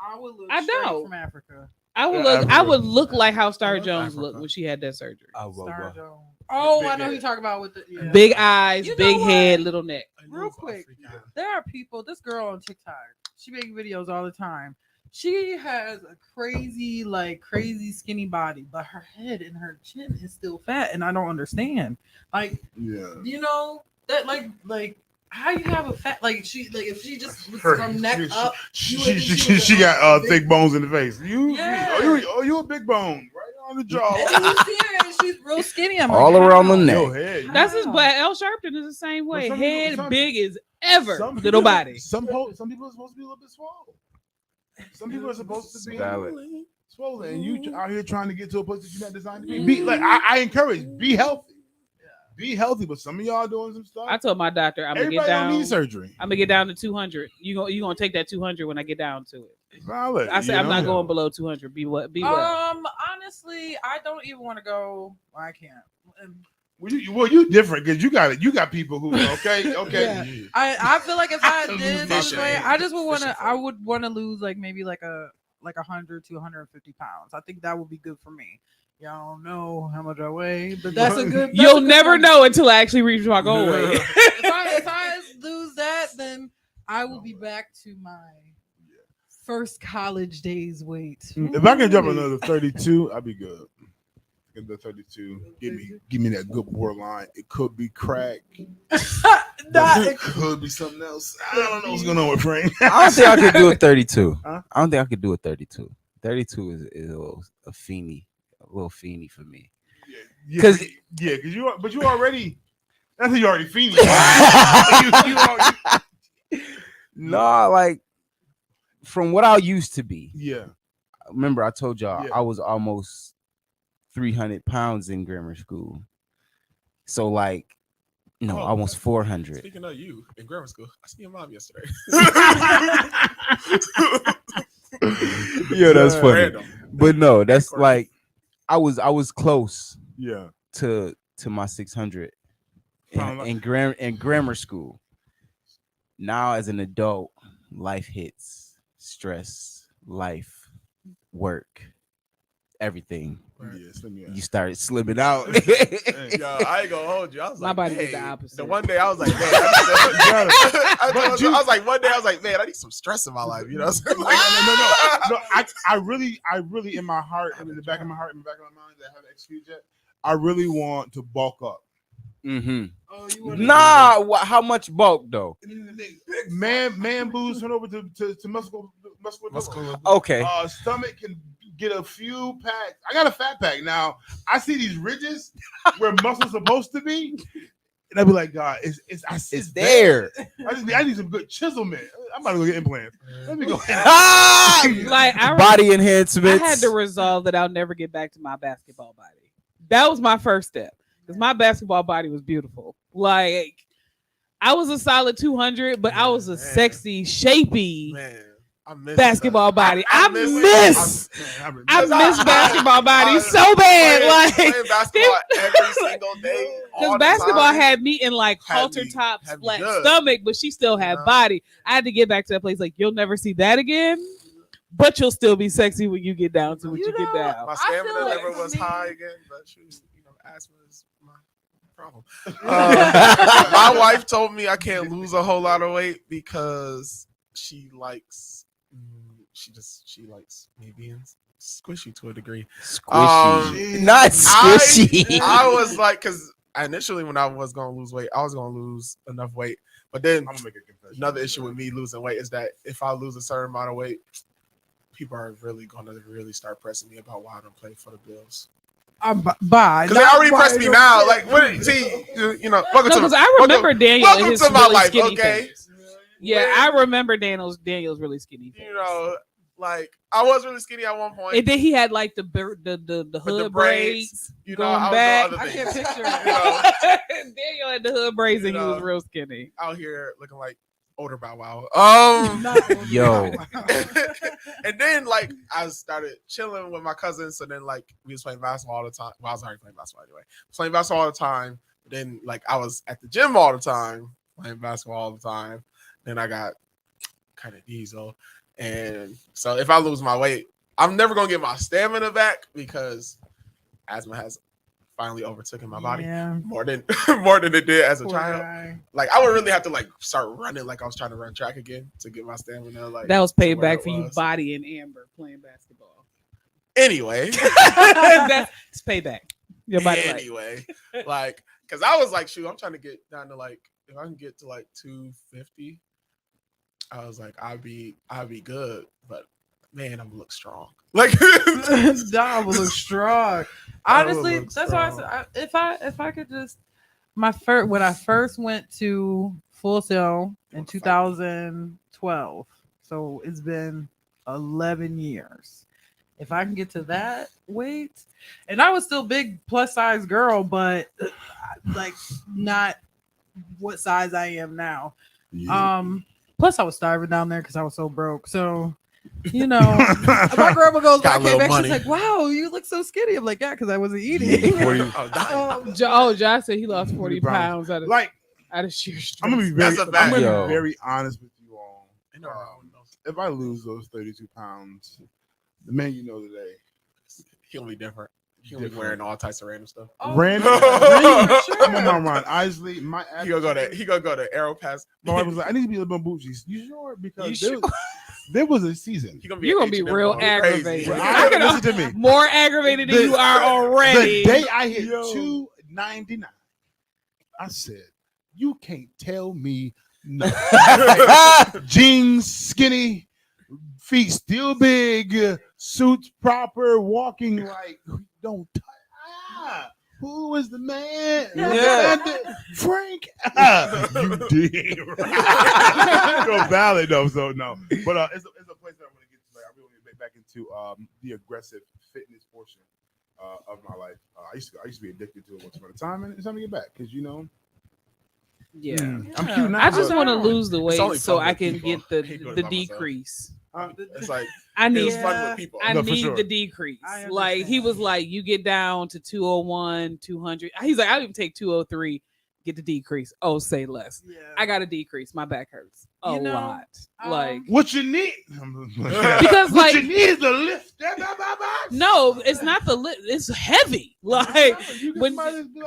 I would look I straight know. from Africa. I would look like how Star Jones looked when she had that surgery. Star Jones. Oh, I know who you talk about with the big eyes, big head, little neck. Real quick, there are people. This girl on TikTok, she makes videos all the time. She has a crazy skinny body, but her head and her chin is still fat, and I don't understand. Like, you know that like. How you have a fat if she just was from neck up? She got thick bones in the face. You a big bone right on the jaw. And you see her and she's real skinny. I'm all like, around the neck. That's his. But L Sharpton is the same way. Head big as ever. Little body. Some people are supposed to be a little bit swollen. Some people are supposed to be swollen, and you out here trying to get to a place that you're not designed to be. Be like I encourage, be healthy. Be healthy, but some of y'all doing some stuff. I told my doctor I'm gonna Everybody get down. Don't need surgery. I'm gonna get down to 200. You gonna take that 200 when I get down to it. Valid. I said I'm not going below 200. Be what? Honestly, I don't even want to go. Well, I can't. Well, you different because you got people who okay. Yeah. I feel like if I did lose weight, I would want to lose maybe 100 to 150 pounds. I think that would be good for me. Y'all don't know how much I weigh, but that's a good. You'll never know until I actually reach my goal weight. if I lose that, then I will be back to my first college days weight. If I can jump another 32, I'd be good. Get the 32. Give me that good borderline. It could be crack. It could be something else. I don't know what's going on with Frank. I don't think I could do a 32. Huh? I don't think I could do a 32. 32 is a little feeny for me. Because you already. That's you already feeny. No, like from what I used to be. Yeah. Remember, I told y'all I was almost 300 pounds in grammar school. So almost 400. Speaking of you in grammar school, I seen your mom yesterday. Yeah, that's funny. Random. But no, that's like I was close. Yeah. To my 600 in grammar school. Now as an adult, life hits, stress, life, work, everything. You started slipping out. Yo, I ain't gonna hold you. I was my body was the opposite. The one day I was like, man, man, I need some stress in my life. You know what I'm saying? No. I really in my heart, in the back of my heart, in the back of my mind, that I haven't executed yet. I really want to bulk up. Mm-hmm. Oh, how much bulk though? Man boobs turn over to muscle. Okay. Stomach can get a few packs. I got a fat pack now. I see these ridges where muscle's supposed to be, and I be like, God, it's there. I need some good chiselment. I'm about to go get implants. Let me go. Body enhancements. I had to resolve that I'll never get back to my basketball body. That was my first step because my basketball body was beautiful. Like I was a solid 200, but I was a sexy, shapy basketball body. I miss basketball body so bad. Playing basketball every single day. Because basketball had me in halter tops, flat stomach, but she still had body. I had to get back to that place. Like you'll never see that again. But you'll still be sexy when you get down to what you get down. My stamina never was high again, but asthma is my problem. My wife told me I can't lose a whole lot of weight because she likes mediums. squishy to a degree. Squishy, not squishy. I was like, because initially when I was gonna lose weight, I was gonna lose enough weight. But then I'm gonna make a confession. another issue with me losing weight is that if I lose a certain amount of weight, people are really gonna really start pressing me about why I don't play for the Bills. Bye. Because they already pressed me now. Like, what? See, you know, welcome No, to because I remember Daniel. welcome and his to my really life, skinny okay? phase. Yeah, I remember Daniel's really skinny phase. You know, like I was really skinny at one point. And then he had like the hood braids You know, going I was back. doing other I can't things. picture You know, Daniel had the hood braids and he was know. real skinny. out here looking like older Bow Wow. Yo. And then like I started chilling with my cousins. So then like we was playing basketball all the time. Well, I was already playing basketball anyway. Playing basketball all the time. Then like I was at the gym all the time, playing basketball all the time. Then I got kind of diesel. And so if I lose my weight, I'm never gonna get my stamina back because asthma has finally overtaken my body more than it did as a child. Like I would really have to like start running like I was trying to run track again to get my stamina. Like That was to where payback it for you, was. Body and Amber playing basketball. Anyway, That's payback. Your body like. anyway, like because I was like, shoot, I'm trying to get down to like if I can get to like 250, I was like, I'd be good, but man, I'm gonna look strong. Like Dom will look strong. Honestly, look that's why I said if I could just when I first went to Full Sail in 2012, so it's been 11 years. If I can get to that weight, and I was still big plus size girl, but like not what size I am now. Plus I was starving down there because I was so broke. So you know, my grandma goes Got back, came back, money. she's like, "Wow, you look so skinny." I'm like, "Yeah, because I wasn't eating." Josh said he lost 40 pounds out of sheer stress. I'm gonna be very honest with you all. If I lose those 32 pounds, the man you know today, he'll be different. He'll be wearing all types of random stuff. Random. I'm on Isley. He gonna go to Aeropass. My wife was like, I need to be a little more bougie. You sure? Because there was a season. You're gonna be real aggravated. Listen to me. More aggravated than you are already. The day I hit 299, I said, you can't tell me nothing. Jeans, skinny, feet still big, suits proper, walking like don't touch. Who is the man? Frank. You did. Go valid though, so no. But it's a place that I want to get to. Like, I really want to get back into the aggressive fitness portion of my life. I used to be addicted to it once upon a time, and it's time to get back because you know. Yeah, I'm cute now. I just want to lose the It's only weight so fun I with can people. get I hate doing it the by myself. decrease. It's like I need it's fun with people. I No, for need sure. the decrease. I Like he was like, you get down to 201, 200. He's like, I'll even take 203, get the decrease. Oh, say less. Yeah. I got a decrease. My back hurts a lot. Like What you need? because what like you need is the lift. no, it's not the lift. It's heavy. Like when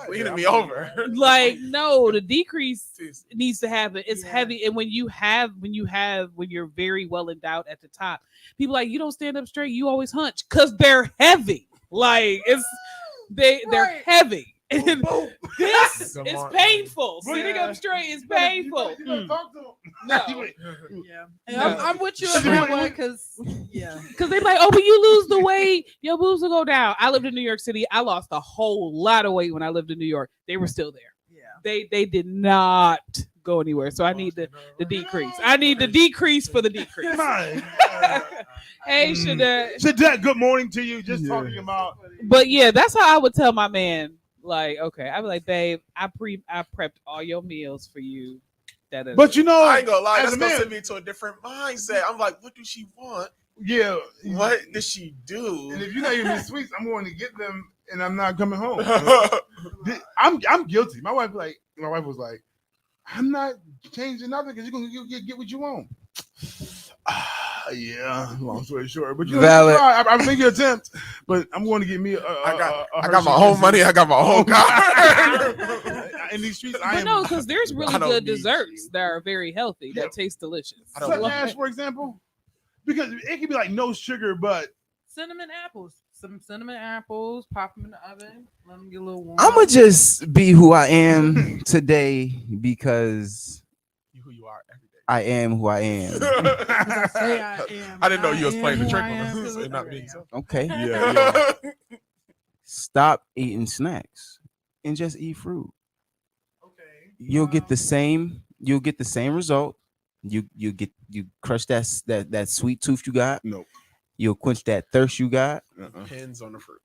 Leaning me over. like no, the decrease needs to happen. It's heavy, and when you're very well endowed at the top, people like you don't stand up straight. You always hunch because they're heavy. Like they're heavy. And this is painful. Sitting up straight is painful. No. Yeah, and I'm with you on that one because Because they like, oh, when you lose the weight, your boobs will go down. I lived in New York City. I lost a whole lot of weight when I lived in New York. They were still there. Yeah, They did not go anywhere. So I need the decrease. I need the decrease for the decrease. Hey, Shadat, good morning to you. Just talking about. But yeah, that's how I would tell my man. Like, okay, I'd be like, babe, I prepped all your meals for you. But you know, I ain't gonna lie, as that's a gonna man, send me to a different mindset. I'm like, what does she want? Yeah. What does she do? And if you're not even sweets, I'm going to get them, and I'm not coming home. I'm guilty. My wife was like, I'm not changing nothing because you're gonna get what you want. Yeah, long story short, but you know, I make an attempt, but I'm going to get me. I got my whole money. I got my whole car. In these streets, but no, because there's really good desserts that are very healthy that taste delicious. Such as, for example, because it can be like no sugar, but cinnamon apples. Some cinnamon apples. Pop them in the oven. Let them get a little warm. I'ma just be who I am today because Who you are every day. I am who I am. Say I am. I didn't know you was am playing the who trick I on am, us. 'cause So not I being am. so. Okay. Yeah. Stop eating snacks and just eat fruit. Okay. You'll get the same. You'll get the same result. You crush that sweet tooth you got. No. You'll quench that thirst you got. Depends on the fruit.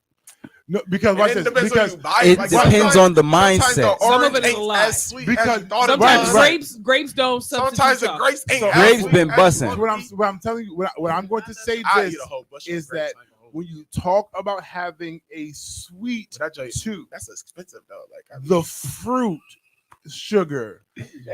No, because watch And this. it depends on Because you buy It Like, depends sometimes- on the sometimes the mindset. Some of orange it is a ain't lie. as sweet Because- as you thought it Sometimes was. Right. grapes don't Sometimes substitute the chocolate. grapes ain't So- as Grapes sweet been as bussin'. you what want I'm telling you, what I'm going to say I this eat a whole bunch of is grapes, that I ain't gonna hold when you. you talk about having a sweet But that joint- tooth, that's expensive though. Like I mean, the fruit sugar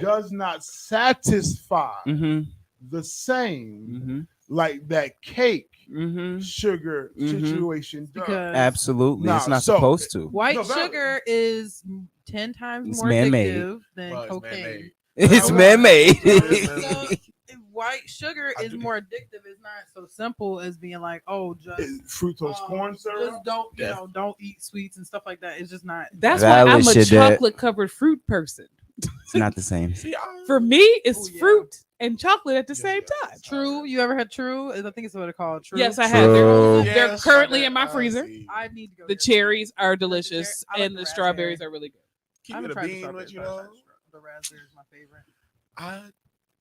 does not satisfy Mm-hmm. the same Mm-hmm. like that cake Mm-hmm. sugar Mhm. situation does. Because Absolutely. Nah, it's not so- supposed to. white No, valid. sugar is 10 times It's more man-made. addictive than well, it's cocaine. man-made. It's So- man-made. So white sugar I is do- more addictive. It's not so simple as being like, oh, just Fructose corn syrup. just don't Yeah. don't eat sweets and stuff like that. It's just not. That's Valid why I'm a shit, Dad. chocolate covered fruit person. It's not the same. See, I- For me, it's Oh, yeah. fruit and chocolate at the Yeah, same yeah. time. True. You ever had True? I think it's what it's called. True. Yes, I have. True. They're Yes, currently I in my did. freezer. See. I need to go. The get cherries are the delicious, I like and the the strawberries raspberry. are really good. Keep I it haven't a tried the bean strawberries, with you but I've know. tried the raspberry is my favorite.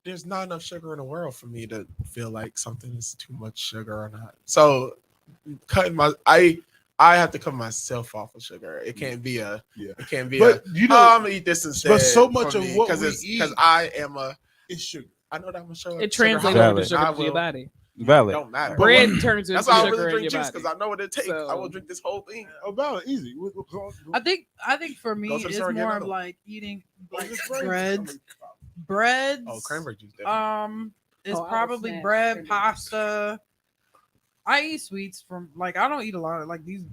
There's not enough sugar in the world for me to feel like something is too much sugar or not. So cutting I have to cut myself off of sugar. It can't be a Yeah. it can't be But a you know, I'm gonna eat this instead. but so much for of me, what because we it's eat because I am a is sugar. I know that I'm a sugar. It translates Valid. over to sugar I for your will- body. Valid. Don't matter. Bread turns into That's why I sugar really in drink your juice body. because I know what it takes. So- I will drink this whole thing. Oh, valid, easy. I think for me Go to the it's store and get more of another. like eating like Just breads. Oh, cranberry juice. Definitely. It's Oh, I would probably smash bread, cranberry juice. pasta. I eat sweets from like I don't eat a lot of like these.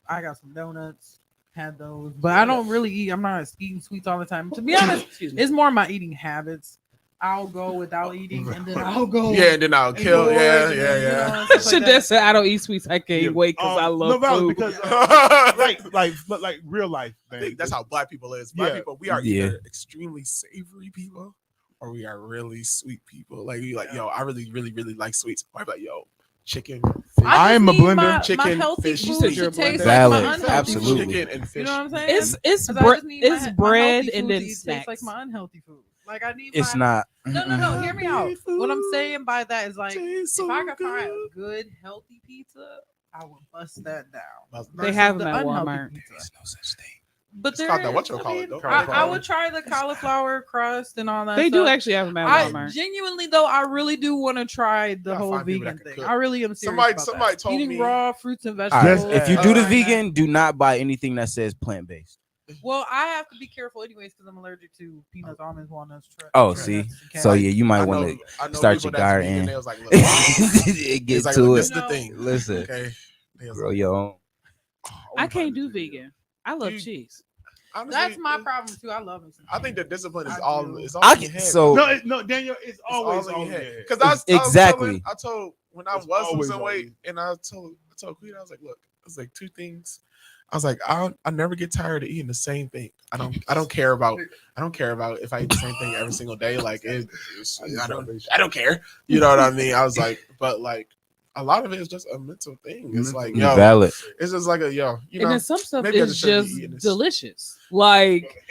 I got some donuts, had those, but I don't really eat. I'm not eating sweets all the time. To be honest, Excuse me. it's more my eating habits. I'll go without eating, and then I'll go. Yeah, and then I'll and kill. go Yeah, and yeah, then, yeah. stuff like Should that. that say I don't eat sweets? I can't Yeah. wait because I love no, valid, food. because like real life. I Man. think that's how black people is. Black Yeah. people, we are Yeah. either extremely savory people or we are really sweet people. Like we like, yo, I really, really, really like sweets. I'm like, yo, chicken, fish, I am just a need blender. My Chicken, healthy fish. food You said should you're a taste blender. like Valid. my unhealthy Absolutely. food. chicken and fish. You know what I'm saying? it's 'Cause I bre- just need it's my bread healthy and food then to taste snacks. like my unhealthy food. Like I need. It's my, not. No. Hear me out. What I'm Food saying by that is like, tastes if so I could find good. a good healthy pizza, I would bust that down. They versus have the them at unhealthy Walmart. pizza. There's no such thing. But It's there called that is, whatchamacallit, I mean, though. I would try the cauliflower crust and all that. They do stuff. actually have them at I Walmart. genuinely though, I really do want to try the gotta whole find people vegan that can thing. cook. I really am serious Somebody- about somebody that. told Eating me- raw fruits and All vegetables. right. If you Uh, do the like vegan, do not buy anything that says plant based. Well, I have to be careful anyways because I'm allergic to peanuts, almonds, walnuts. Oh, walnuts, see? and So cashews. yeah, you might I want know to start people your that's garden. vegan, they was like, look, Get it's like, to look, it. this is the thing. Listen, Okay. They was grow like, your own. I can't do vegan. I love You- cheese. honestly, That's my problem too. I love it. I think the discipline is I all. do. It's all I in your can, head. so No, Daniel, it's always all all in in your your head. head. Because Exactly. I told when I It's was always losing all weight, in. and I told Queen, I was like, look, it's like two things. I was like, I never get tired of eating the same thing. I don't care about if I eat the same thing every single day. Like I don't care. You know what I mean? I was like, but like a lot of it is just a mental thing. It's like, yo, valid. it's just like a yo, you know. And then some stuff maybe I is just shouldn't be just eating this. delicious. Like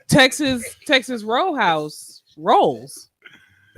Texas Roll House rolls.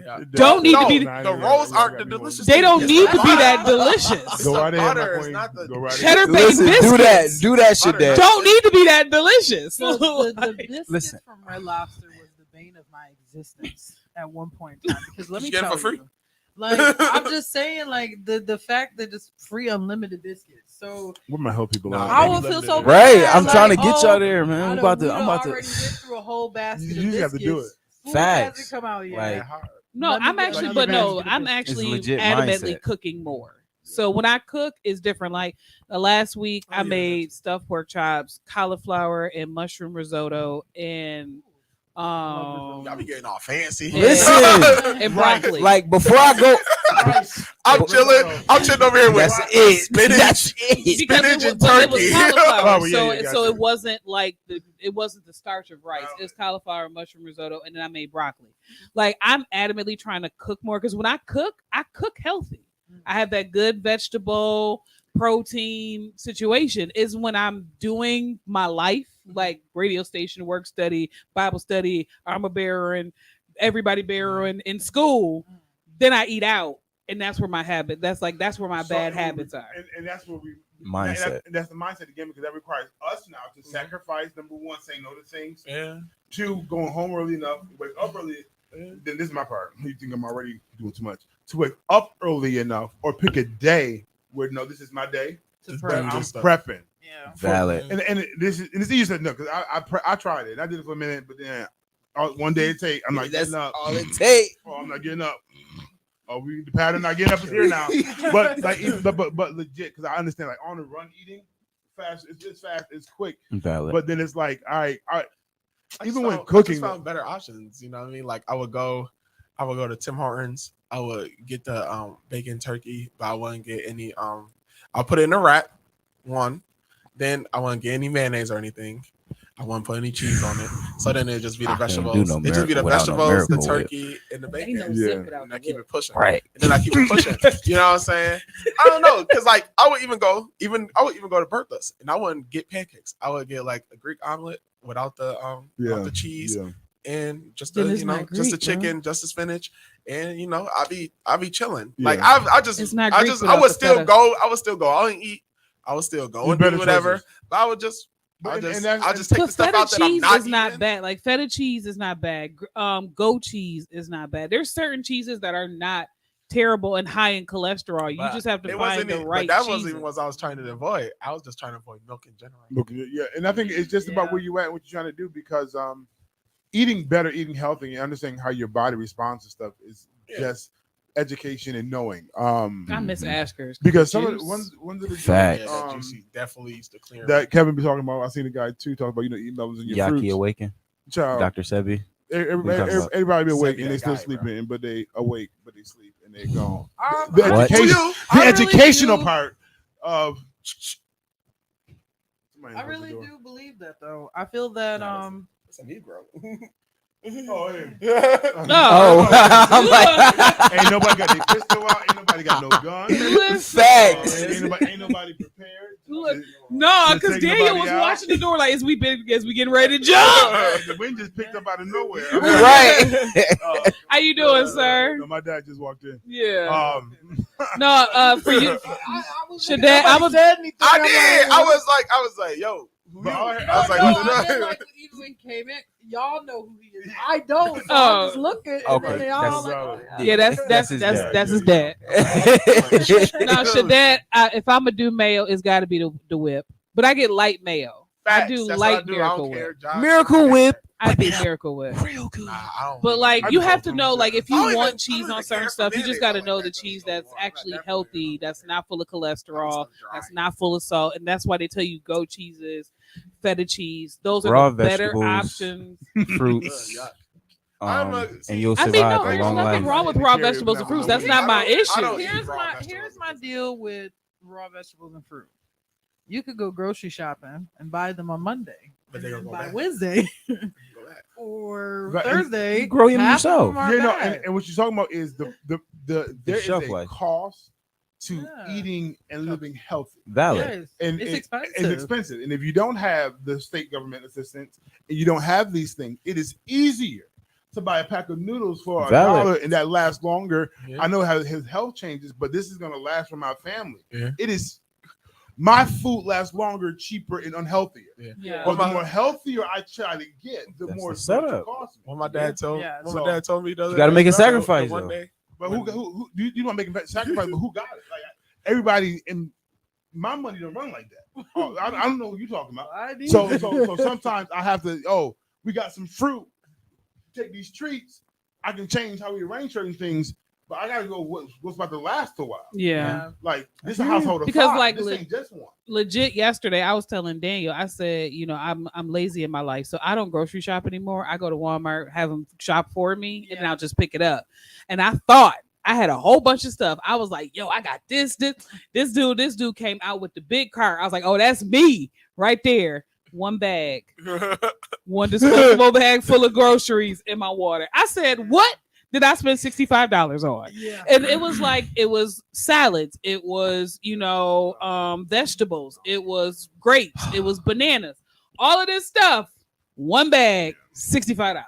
Yeah. Don't need to be- the rolls aren't the delicious. They thing. don't It's need the to be butter. that delicious. It's Go the right ahead, my butter. It's queen. not the Go right Cheddar ahead. baked Listen, biscuits. do that shit, Butter. Dad. Don't need to be that delicious. The biscuits Listen. from Red Lobster was the bane of my existence at one point in time. Because let Did me you get it tell for free? you, like I'm just saying, like the fact that it's free unlimited biscuits. So What my help people Nah, out? I maybe will feel limited so edition. Right, bad, I'm like, trying to get y'all oh, there, man. I I'm done- about we to. I'm done about already to. went through a whole basket You of just have to do biscuits. Food Facts. hasn't come out yet. Like, No, Let me I'm get actually, another but no, basket of I'm biscuits. actually legit adamantly mindset. cooking more. So when I cook, it's different. Like last week, Oh, I yeah, made stuffed pork chops, cauliflower, and mushroom risotto, and Y'all be getting all fancy. Listen, and broccoli. like before I go, I'm chilling. I'm chilling over here with That's it. spinach. That's it. Because Spinach it and was, but it was turkey. cauliflower, Oh, yeah, so gotcha. it wasn't like it wasn't the starch of rice. It was cauliflower, mushroom risotto, and then I made broccoli. Like I'm adamantly trying to cook more because when I cook healthy. I have that good vegetable protein situation. Is when I'm doing my life, like radio station, work study, Bible study, armor bearer, and everybody bearer in school. Then I eat out. And that's where my habit. That's where my bad habits are. And that's where we Mindset. And that's the mindset again because that requires us now to sacrifice. Number one, saying no to things. Yeah. Two, going home early enough, wake up early. Then this is my part. You think I'm already doing too much? To wake up early enough, or pick a day where no, this is my day. But I'm prepping. Yeah. Valid. And this is easy to know because I tried it. I did it for a minute, but then one day it take. I'm not That's getting up. all it takes. Oh, I'm not getting up. Oh, the pattern not getting up is here now. But like, but legit, because I understand like on the run eating fast. It's just fast. It's quick. Valid. But then it's like, all right. Even when I cooking, just found better options. You know what I mean? Like I would go to Tim Hortons. I would get the bacon turkey, but I wouldn't get any. I'll put it in a wrap. One, then I wouldn't get any mayonnaise or anything. I wouldn't put any cheese on it. So then it'd just be the vegetables. It just be the vegetables, the turkey, and the bacon. And I keep it pushing. Right. And then I keep it pushing. You know what I'm saying? I don't know, because like I would even go to Bertha's and I wouldn't get pancakes. I would get like a Greek omelet without the cheese and just the just the chicken, just the spinach, and I'll be chilling. Yeah. Like I would still go. I wouldn't eat. I would still go and do whatever. Choices. But I would just I'll just take But the stuff feta out that I'm cheese not is not eating. bad. Like feta cheese is not bad. Goat cheese is not bad. There's certain cheeses that are not terrible and high in cholesterol. You just have to find the right. But that cheeses. wasn't even what I was trying to avoid. I was just trying to avoid milk in general. Yeah, and I think it's just about where you at and what you're trying to do because eating better, eating healthy, and understanding how your body responds to stuff is just education and knowing. I miss Asker's because some of the ones of the Facts. That juicy definitely used to clear that Kevin be talking about. I seen a guy too talk about eating levels in your Yaki fruits. Awaken. Child, Dr. Sebi. Everybody be awake Sebi, and they that still guy, sleeping, but they awake, but they sleep and they gone. What? The educational part of. I really do believe that though. I feel that it's a Negro. Oh, hey. Oh, I'm like, Ain't nobody got their pistol out. Ain't nobody got no gun. facts. Ain't nobody prepared. No, because Daniel was watching the door like, as we getting ready to jump. The wind just picked up out of nowhere. Right. How you doing, sir? No, my dad just walked in. Yeah. No, for you, Shaddad, I did. I was like, yo. I was like, even when he came in, y'all know who he is. I don't. So I just look at it. Okay, And they all that's his that's his dad. No, Shaddad, if I'm gonna do mayo, it's got to be the whip. But I get light mayo. I do light Miracle Whip. Miracle Whip. I do Miracle Whip. Real good. But like you have to know, like if you want cheese on certain stuff, you just got to know the cheese that's actually healthy, that's not full of cholesterol, that's not full of salt, and that's why they tell you goat cheeses, feta cheese. Those are Raw the better vegetables, options. Fruits. And you'll I survive mean, no, a there's long nothing life. wrong with raw vegetables and fruits. That's not my issue. Here's my deal with raw vegetables and fruit. You could go grocery shopping and buy them on Monday, But they and gonna go by back. Wednesday Go back. or Right, Thursday, you grow them half of yourself. them are Yeah, no, bad. and what you're talking about is there is shelf a life. cost to Yeah. eating and living healthy. Valid. Yes, And it's expensive. It's expensive. And if you don't have the state government assistance and you don't have these things, it is easier to buy a pack of noodles for Valid. $1 and that lasts longer. Yeah. I know how his health changes, but this is going to last for my family. Yeah. It is my food lasts longer, cheaper, and unhealthier. Yeah. But the more healthier I try to get, the That's more the it's going to setup. cost me. When my dad told Yeah, when so- my dad told me the other You gotta day, make a the sacrifice, one though. day, But who you don't make a sacrifice, but who got it? Like everybody in my money don't run like that. Oh, I don't know what you're talking about. I do. So sometimes I have to. We got some fruit. Take these treats. I can change how we arrange certain things, but I gotta go. What's about to last a while? Yeah. Like this is a household of Because, five. like, This ain't just one. Legit yesterday I was telling Daniel, I said, I'm lazy in my life, so I don't grocery shop anymore. I go to Walmart, have them shop for me, and then I'll just pick it up. And I thought I had a whole bunch of stuff. I was like, yo, I got this dude came out with the big cart. I was like, oh, that's me right there. One bag, one disposable bag full of groceries in my water. I said, what did I spend $65 on? Yeah. And it was like, it was salads, it was, vegetables, it was grapes, it was bananas, all of this stuff. One bag, $65.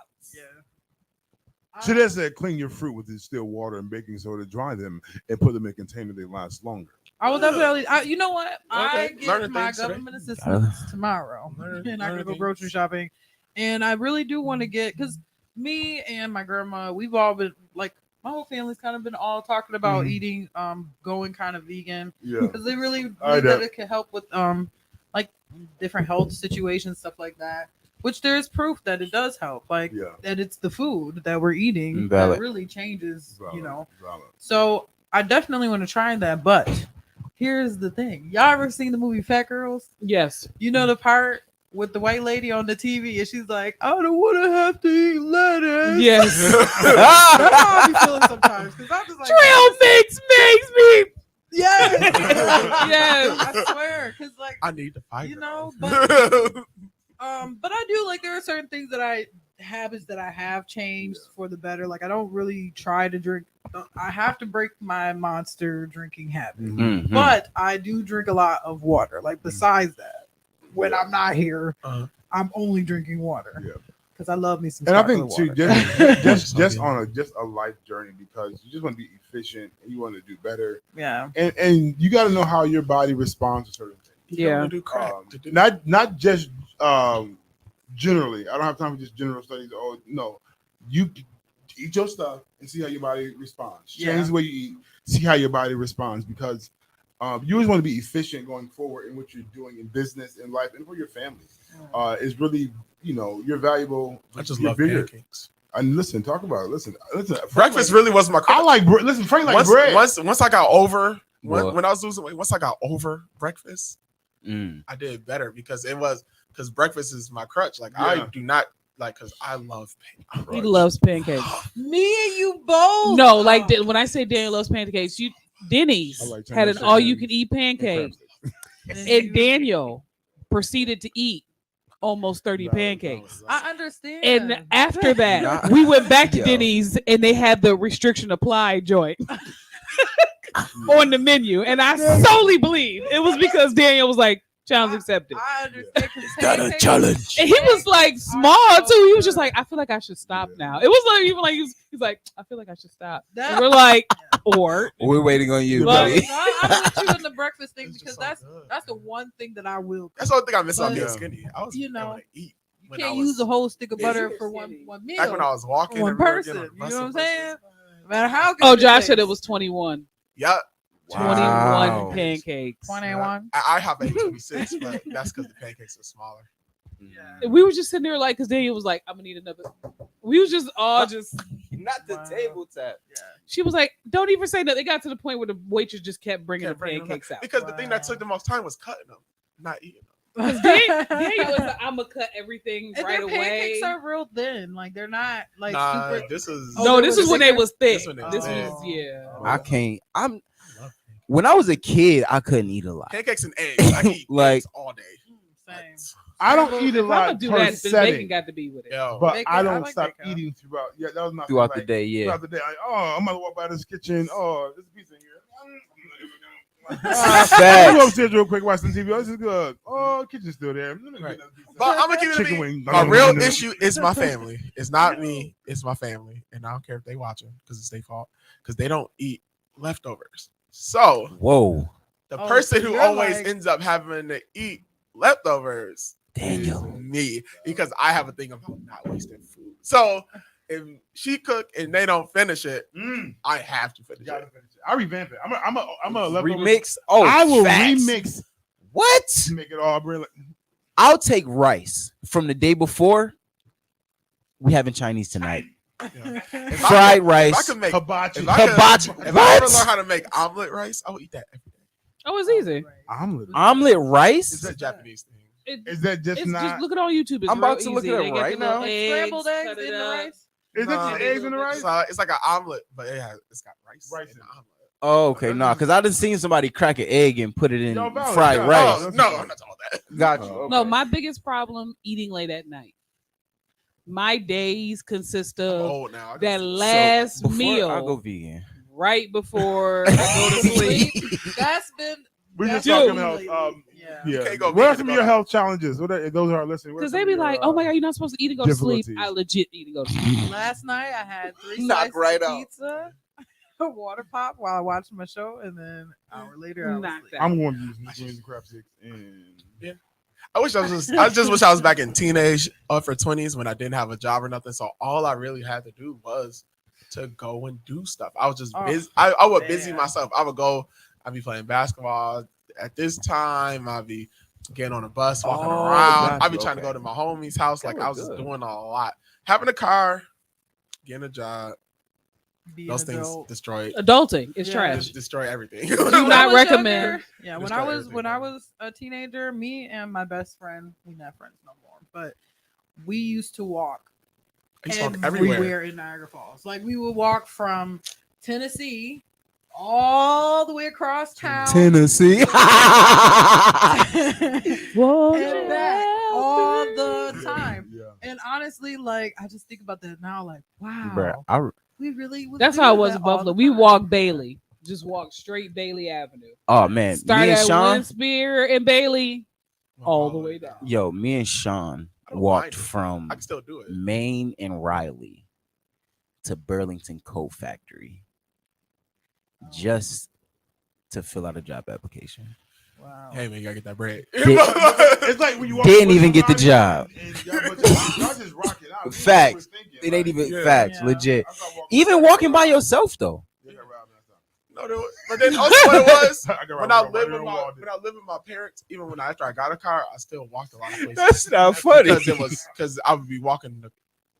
So they said clean your fruit with distilled water and baking soda, dry them, and put them in containers. They last longer. I will definitely. You know what? I get Learning my things today. government assistance tomorrow, and I can go grocery shopping. And I really do want to get, because me and my grandma, we've all been like, my whole family's kind of been all talking about eating, going kind of vegan, because they really believe that it can help with like different health situations, stuff like that. Which there is proof that it does help, like that it's the food that we're eating that really changes, So I definitely want to try that, but here's the thing: y'all ever seen the movie Fat Girls? Yes. You know the part with the white lady on the TV, and she's like, "I don't want to have to eat lettuce." Yes. That's how I be feeling sometimes, because I'm just like, trail mix makes me. Yes. Yes. I swear, because like I need to fight. But I do like, there are certain things that habits that I have changed for the better. Like I don't really try to drink. I have to break my monster drinking habit, but I do drink a lot of water. Like besides that, when I'm not here, I'm only drinking water because I love me some. And I think water. too, just on a life journey, because you just want to be efficient and you want to do better. Yeah, and you got to know how your body responds to certain things. Yeah, not just generally. I don't have time for just general studies. Oh no, you eat your stuff and see how your body responds. Change the way you eat, see how your body responds, because you always want to be efficient going forward in what you're doing in business, in life, and for your family. Is really, you're valuable. I just love pancakes. And listen, talk about it. Listen. Breakfast really was my. I like listen. Frank like bread. Once I got over when I was losing weight. Once I got over breakfast, I did better because breakfast is my crutch. Like I do not like, because I love pancakes. He loves pancakes. Me and you both. No, like when I say Daniel loves pancakes, Denny's had an all-you-can-eat pancake, and Daniel proceeded to eat almost 30 pancakes. I understand. And after that, we went back to Denny's, and they had the restriction apply joint on the menu, and I solely believe it was because Daniel was like, challenge accepted. I understand. Got a challenge. And he was like small too. He was just like, I feel like I should stop now. It was like, even like he's like, I feel like I should stop. And we're like, or we're waiting on you, Well, buddy. I'm with you in the breakfast thing, because that's the one thing that I will. That's the only thing I miss about being skinny. I was able to eat. You can't use a whole stick of butter for one meal. Back when I was walking, one person. You know what I'm saying? No matter how good. oh, Josh said it was 21. Yeah. 21 pancakes. 21. I have 26, but that's because the pancakes are smaller. Yeah. We were just sitting there like, because Daniel was like, I'm gonna need another. We was just all just not the table tap. Yeah. She was like, don't even say that. They got to the point where the waitress just kept bringing the pancakes out. Because the thing that took the most time was cutting them, not eating them. Because Daniel was like, I'm gonna cut everything and right their away. Pancakes are real thin. Like they're not like super. This is this is when they was thick. This was yeah. I can't. When I was a kid, I couldn't eat a lot. Pancakes and eggs. I eat like eggs all day. Same. I don't eat a lot do per that, setting, bacon got to be with it. but Bacon, I don't like stop bacon. eating throughout. Yeah, that was my throughout thing, the day. Yeah. Throughout the day, like, I'm gonna walk by this kitchen. Oh, there's a pizza in here. Facts. Go upstairs real quick, watch some TV. Oh, this is good. Oh, kitchen's still there. Right. But I'm gonna keep it Chicken a wing. My real issue is my family. It's not me. It's my family, and I don't care if they watching because it's their fault. Because they don't eat leftovers. So whoa, the person who you're always like- ends up having to eat leftovers Daniel. is me, because I have a thing about not wasting food. So if she cook and they don't finish it, I have to finish it. I revamp it. I'm a leftover. Remix. Oh, I will facts. remix. What? Make it all brilliant. I'll take rice from the day before. We having Chinese tonight. Yeah. Fried rice. If I could make Hibachi. if I Hibachi. if I What? ever learn how to make omelet rice, I will eat that every day. Oh, it's easy. Omelet rice. It's a Japanese thing. Is that just It's not? just look it on YouTube. It's I'm about real to look easy. it up They got right the little now. eggs, Scrambled eggs cut it in the up. rice. Is Nah. it the eggs and the rice? So it's like an omelet, but it's got rice in the omelet. Oh, okay, no, because I done seen somebody crack an egg and put it in Yo, Valerie, fried yeah. rice. Oh, no, I'm not talking about that. Got you. No, okay. my biggest problem eating late at night. My days consist I'm of old now. that last Before meal I go vegan. right before I go to sleep. That's been. We just Dude. talking health. Yeah. You Yeah. can't go What are vegan some to of go your out. health challenges? What are those are listening? Because they be like, oh my God, you're not supposed to eat and go to sleep. difficulties? I legit eat and go to sleep. Last night I had 3 Knock slices right of out. pizza, a water pop while I watched my show, and then an hour later I was Knocked asleep. out. I'm going to use these greens and crab sticks and I just wish I was back in teenage or for 20s when I didn't have a job or nothing. So all I really had to do was to go and do stuff. I was just busy. I would busy man. myself. I would go. I'd be playing basketball at this time. I'd be getting on a bus, walking Oh, around. got I'd be you, trying to okay. go to my homie's house. Like That I was was just good. doing a lot. Having a car, getting a job, Being those things adult. destroy Adulting is Yeah. trash. destroy everything. Do When I not was recommend. younger- yeah, when Just I try was everything, when I man. was a teenager, me and my best friend, we're not friends no more, but we used to walk I used to walk everywhere everywhere. in Niagara Falls. Like we would walk from Tennessee all the way across town Tennessee. Whoa, and back all the time. yeah. And honestly, like I just think about that now, like wow, Bruh, we really was That's how it doing was that in all Buffalo. the We time. walked Bailey. Just walk straight Bailey Avenue. oh man, Start me and at Sean, Winspear and Bailey all the way down. yo, me and Sean I don't walked mind it. from I can still do it. Maine and Riley to Burlington Coat Factory just to fill out a job application. Wow. Hey man, you gotta get that bread. It's like when you walk Didn't to even get the Busch job. and y'all just rock it out. Facts. It ain't even Yeah. facts, Yeah. legit. Even walking by yourself though. No, but then also what it was when I lived lived with my parents, even when after I got a car, I still walked a lot of places. not funny. Because I would be walking to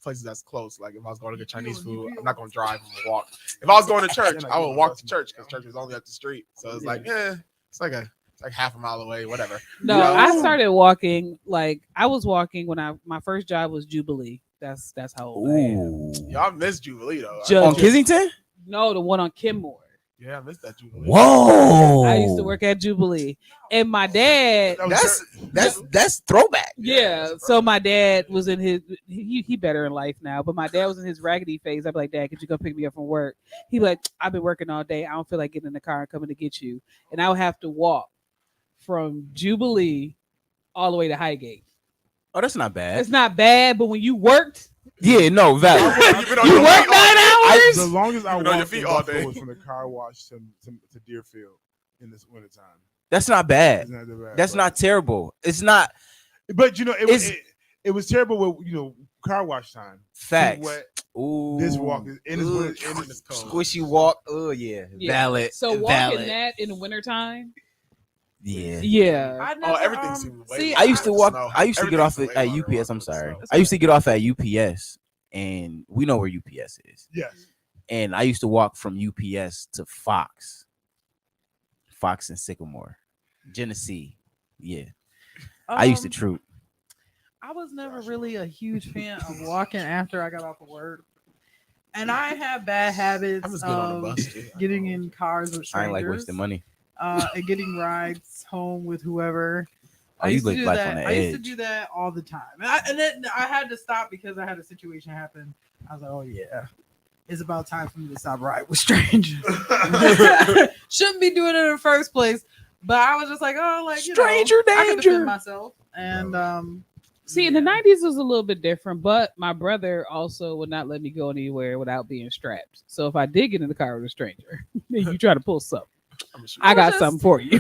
places that's close. Like if I was going to get Chinese food, I'm not going to drive and walk. If I was going to church, I would walk to church because church was only up the street. So it's like, it's like half a mile away, whatever. No, You know? I started walking like I was walking when my first job was Jubilee. That's how old I am. Ooh. Y'all miss Jubilee though. Judge- On Kensington? No, the one on Kenmore. Yeah, I miss that Jubilee. Whoa. I used to work at Jubilee, and my dad. That's throwback. Yeah, so my dad was in his he better in life now, but my dad was in his raggedy phase. I'd be like, Dad, could you come pick me up from work? He'd be like, I've been working all day. I don't feel like getting in the car and coming to get you. And I would have to walk from Jubilee all the way to Highgate. Oh, that's not bad. It's not bad, but when you worked, Yeah, no, valid. You've been on you your worked feet all 9 day. hours. The longest I You've been on your walked feet in all Buffalo day. was from the car wash to Deerfield in this wintertime. That's not bad. It's not that bad, That's but- not terrible. It's not But you know, It's- it was terrible with car wash time. facts. Wet. Ooh, This walk is in Ooh, this cold. squishy walk. Oh yeah, Yeah. valid. So walking valid. that in the wintertime, Yeah. yeah. I never, Everything seemed way see, longer I used to with walk. snow. I used to get off Everything's at way longer UPS. I'm with the sorry. snow. I used to get off at UPS, and we know where UPS is. Yes. And I used to walk from UPS to Fox and Sycamore, Genesee. Yeah, I used to troop. I was never really a huge fan of walking after I got off of work. And I have bad habits I'm just getting on the of bus too. getting in cars with I strangers. ain't like wasting money. And getting rides home with whoever. Oh, you look like on the I used to edge. do that all the time. And then I had to stop because I had a situation happen. I was like, oh yeah, it's about time for me to stop riding with strangers. Shouldn't be doing it in the first place. But I was just like, oh, like Stranger I can danger. defend myself. And See, in the 90s was a little bit different, but my brother also would not let me go anywhere without being strapped. So if I did get in the car with a stranger, and you try to pull something, I got something for you.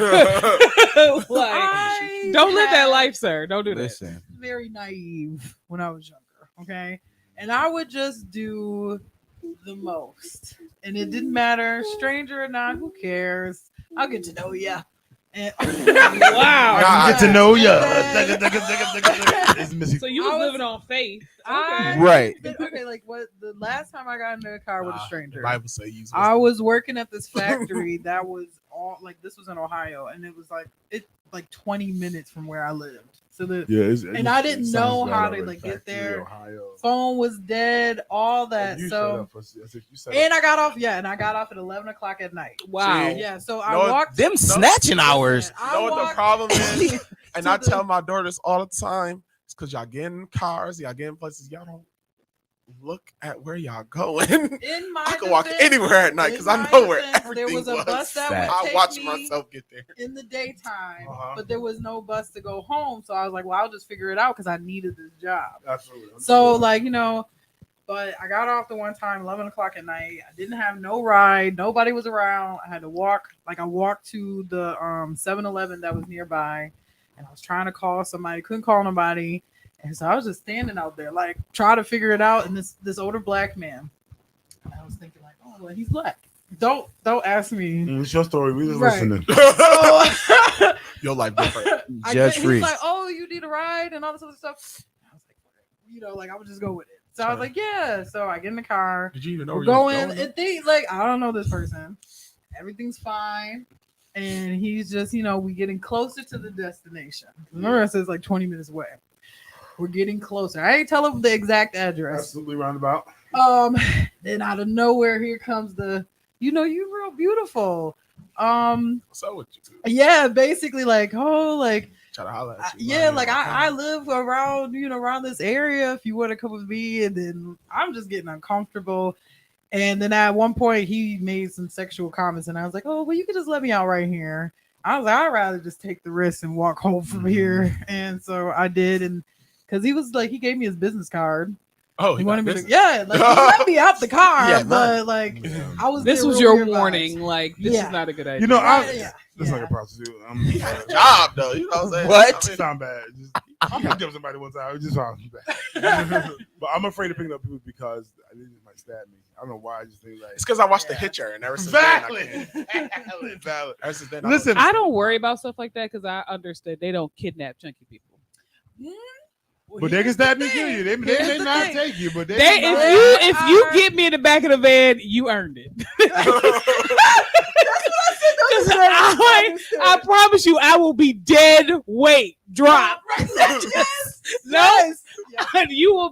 Like, don't live that life, sir. Don't do that. Listen, very naive when I was younger. Okay. And I would just do the most. And it didn't matter, stranger or not, who cares? I'll get to know ya. And Wow. Get to know ya. So you was living on faith. I- right? Okay, like what the last time I got into a car with a The stranger, Bible say use I wisdom. was working at this factory that was all like this was in Ohio, and it was like 20 minutes from where I lived. to the. Yeah, And I didn't know how to like get there. Phone was dead, all that. So and I got off. Yeah, and I got off at 11 o'clock at night. Wow. Yeah, so I walked. Them snatching hours. You know what the problem is? And I tell my daughters all the time, it's because y'all get in cars, y'all get in places, y'all don't look at where y'all going. In my I can walk defense, anywhere at night because I in know my where defense, everything there was a bus that would I take watch me myself get there. in the daytime, but there was no bus to go home. So I was like, well, I'll just figure it out because I needed this job. Absolutely. So like, but I got off the one time, 11 o'clock at night. I didn't have no ride. Nobody was around. I had to walk. Like I walked to the 7-Eleven that was nearby, and I was trying to call somebody. Couldn't call nobody. And so I was just standing out there, like trying to figure it out. And this older black man, and I was thinking like, oh, well, he's black. Don't ask me. It's your story. We just listening. Your life different. Judge free. He's like, oh, you need a ride and all this other stuff. I was like, like I would just go with it. So I was like, yeah. So I get in the car. Did you even know we're going? And things like I don't know this person. Everything's fine. And he's just, we getting closer to the destination. Remember, I said it's like 20 minutes away. We're getting closer. I ain't tell him the exact address. Absolutely roundabout. Then out of nowhere, here comes the, you're real beautiful. So what you do? Yeah, basically like, oh, like, try to holler at you. Yeah, like I live around, around this area. If you want to come with me, and then I'm just getting uncomfortable. And then at one point, he made some sexual comments, and I was like, "Oh, well, you could just let me out right here." I was like, "I'd rather just take the risk and walk home from here." And so I did, and because he was like, he gave me his business card. Oh, he wanted me to, yeah, like he let me out the car, Yeah, but like I was. This was your warning. Like this is not a good idea. It's like a prostitute. He had a job though. You know what I'm saying? What? It's not bad. I picked up somebody one time. It just sounds bad. But I'm afraid of picking up people because I think it might stab me. I don't know why. I just think like it's because I watched The Hitcher, and ever since Valid. Listen, I don't worry about stuff like that because I understand they don't kidnap chunky people. But they can stab you, kill you. They may not take you, but if you get me in the back of the van, you earned it. I promise you, I will be dead weight drop. No, you will.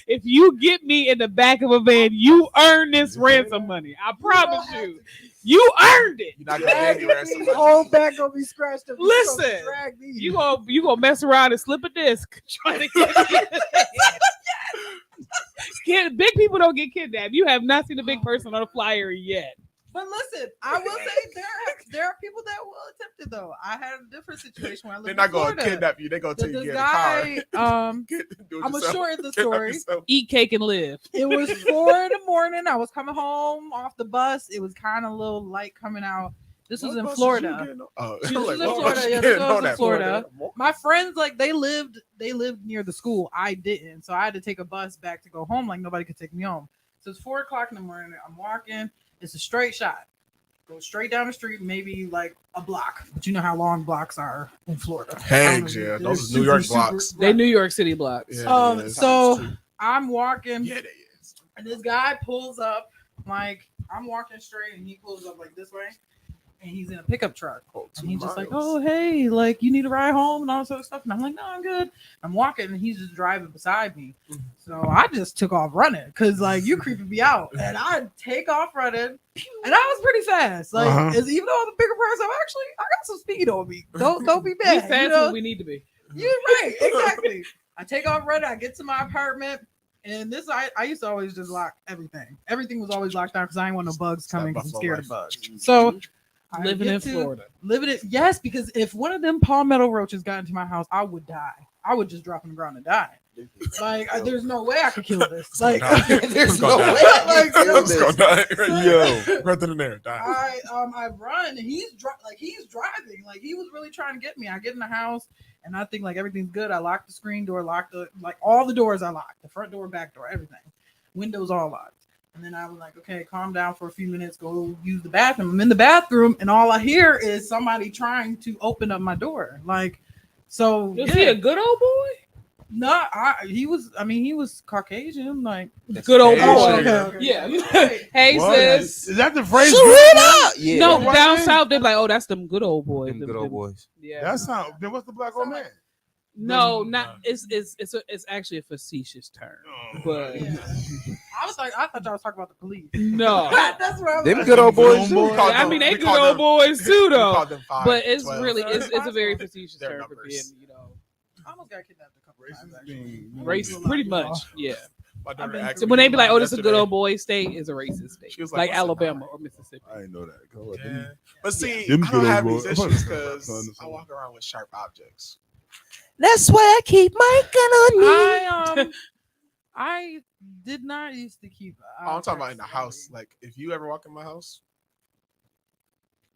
If you get me in the back of a van, you earn this ransom money. I promise you. You earned it. You're not gonna get anywhere. Whole back gonna be scratched up. Listen, you gonna mess around and slip a disc trying to get big people don't get kidnapped. You have not seen a big person on a flyer yet. But listen, I will say there are people that will attempt it though. I had a different situation where I lived They're not going to kidnap you. They're going to take you in the car. I'm gonna shorten the story. Eat cake and live. It was 4 a.m. I was coming home off the bus. It was kind of a little light coming out. This was in Florida. This was in Florida. Yeah, this was in Florida. My friends, like they lived near the school. I didn't, so I had to take a bus back to go home. Like nobody could take me home. So it's 4 o'clock in the morning. I'm walking. It's a straight shot. Go straight down the street, maybe like a block. But you know how long blocks are in Florida. Thanks, yeah. Those are New York blocks. They New York City blocks. Yeah, so I'm walking. Yeah, they is. And this guy pulls up, like I'm walking straight, and he pulls up like this way. And he's in a pickup truck. And he's just like, oh, hey, like, you need a ride home and all this other stuff. And I'm like, no, I'm good. I'm walking, and he's just driving beside me. So I just took off running because, like, you creeping me out. And I take off running. And I was pretty fast. Like, even though I'm a bigger person, I got some speed on me. Don't be bad. Be fast when we need to be. You're right. Exactly. I take off running. I get to my apartment. And this, I used to always just lock everything. Everything was always locked down because I didn't want no bugs coming because I'm scared of bugs. So... Living in Florida. Yes, because if one of them palmetto roaches got into my house, I would die. I would just drop on the ground and die. Like, there's no way I could kill this. Like, there's no way I could kill this. Yo, right in there. I run, and he's driving. Like, he was really trying to get me. I get in the house, and I think like everything's good. I lock the screen door, all the doors I locked, the front door, back door, everything, windows all locked. And then I was like, okay, calm down for a few minutes, go use the bathroom. I'm in the bathroom, and all I hear is somebody trying to open up my door. Like, so was he a good old boy? No, he was Caucasian, like good old boy. Okay. Yeah. Hey, sis. Is that the phrase? Yeah. No, down south they're like, oh, that's them good old boys. Them good old boys. Yeah. That's not. Then what's the black old man? No, not it's actually a facetious term, but I thought y'all was talking about the police. no. That's what I was Them like. good old boys. We call I them- mean, they we good call old them- boys too, we though. call them 5, But it's 12. really it's a very facetious Their term for being, numbers. I almost got kidnapped a couple times. Actually. racist. Pretty much, yeah. My daughter I've asked So me when they be like, "Oh, this is a good yesterday- old boy state," is a racist state, She was like like, "What's a Alabama nine?" or Mississippi. I didn't know that. Go ahead. Yeah. But see, Them I good don't old have boys. these issues Son, because son. I walk around with sharp objects. That's why I keep my gun on me. I did not used to keep. Oh, I'm talking about in the house. Like, if you ever walk in my house,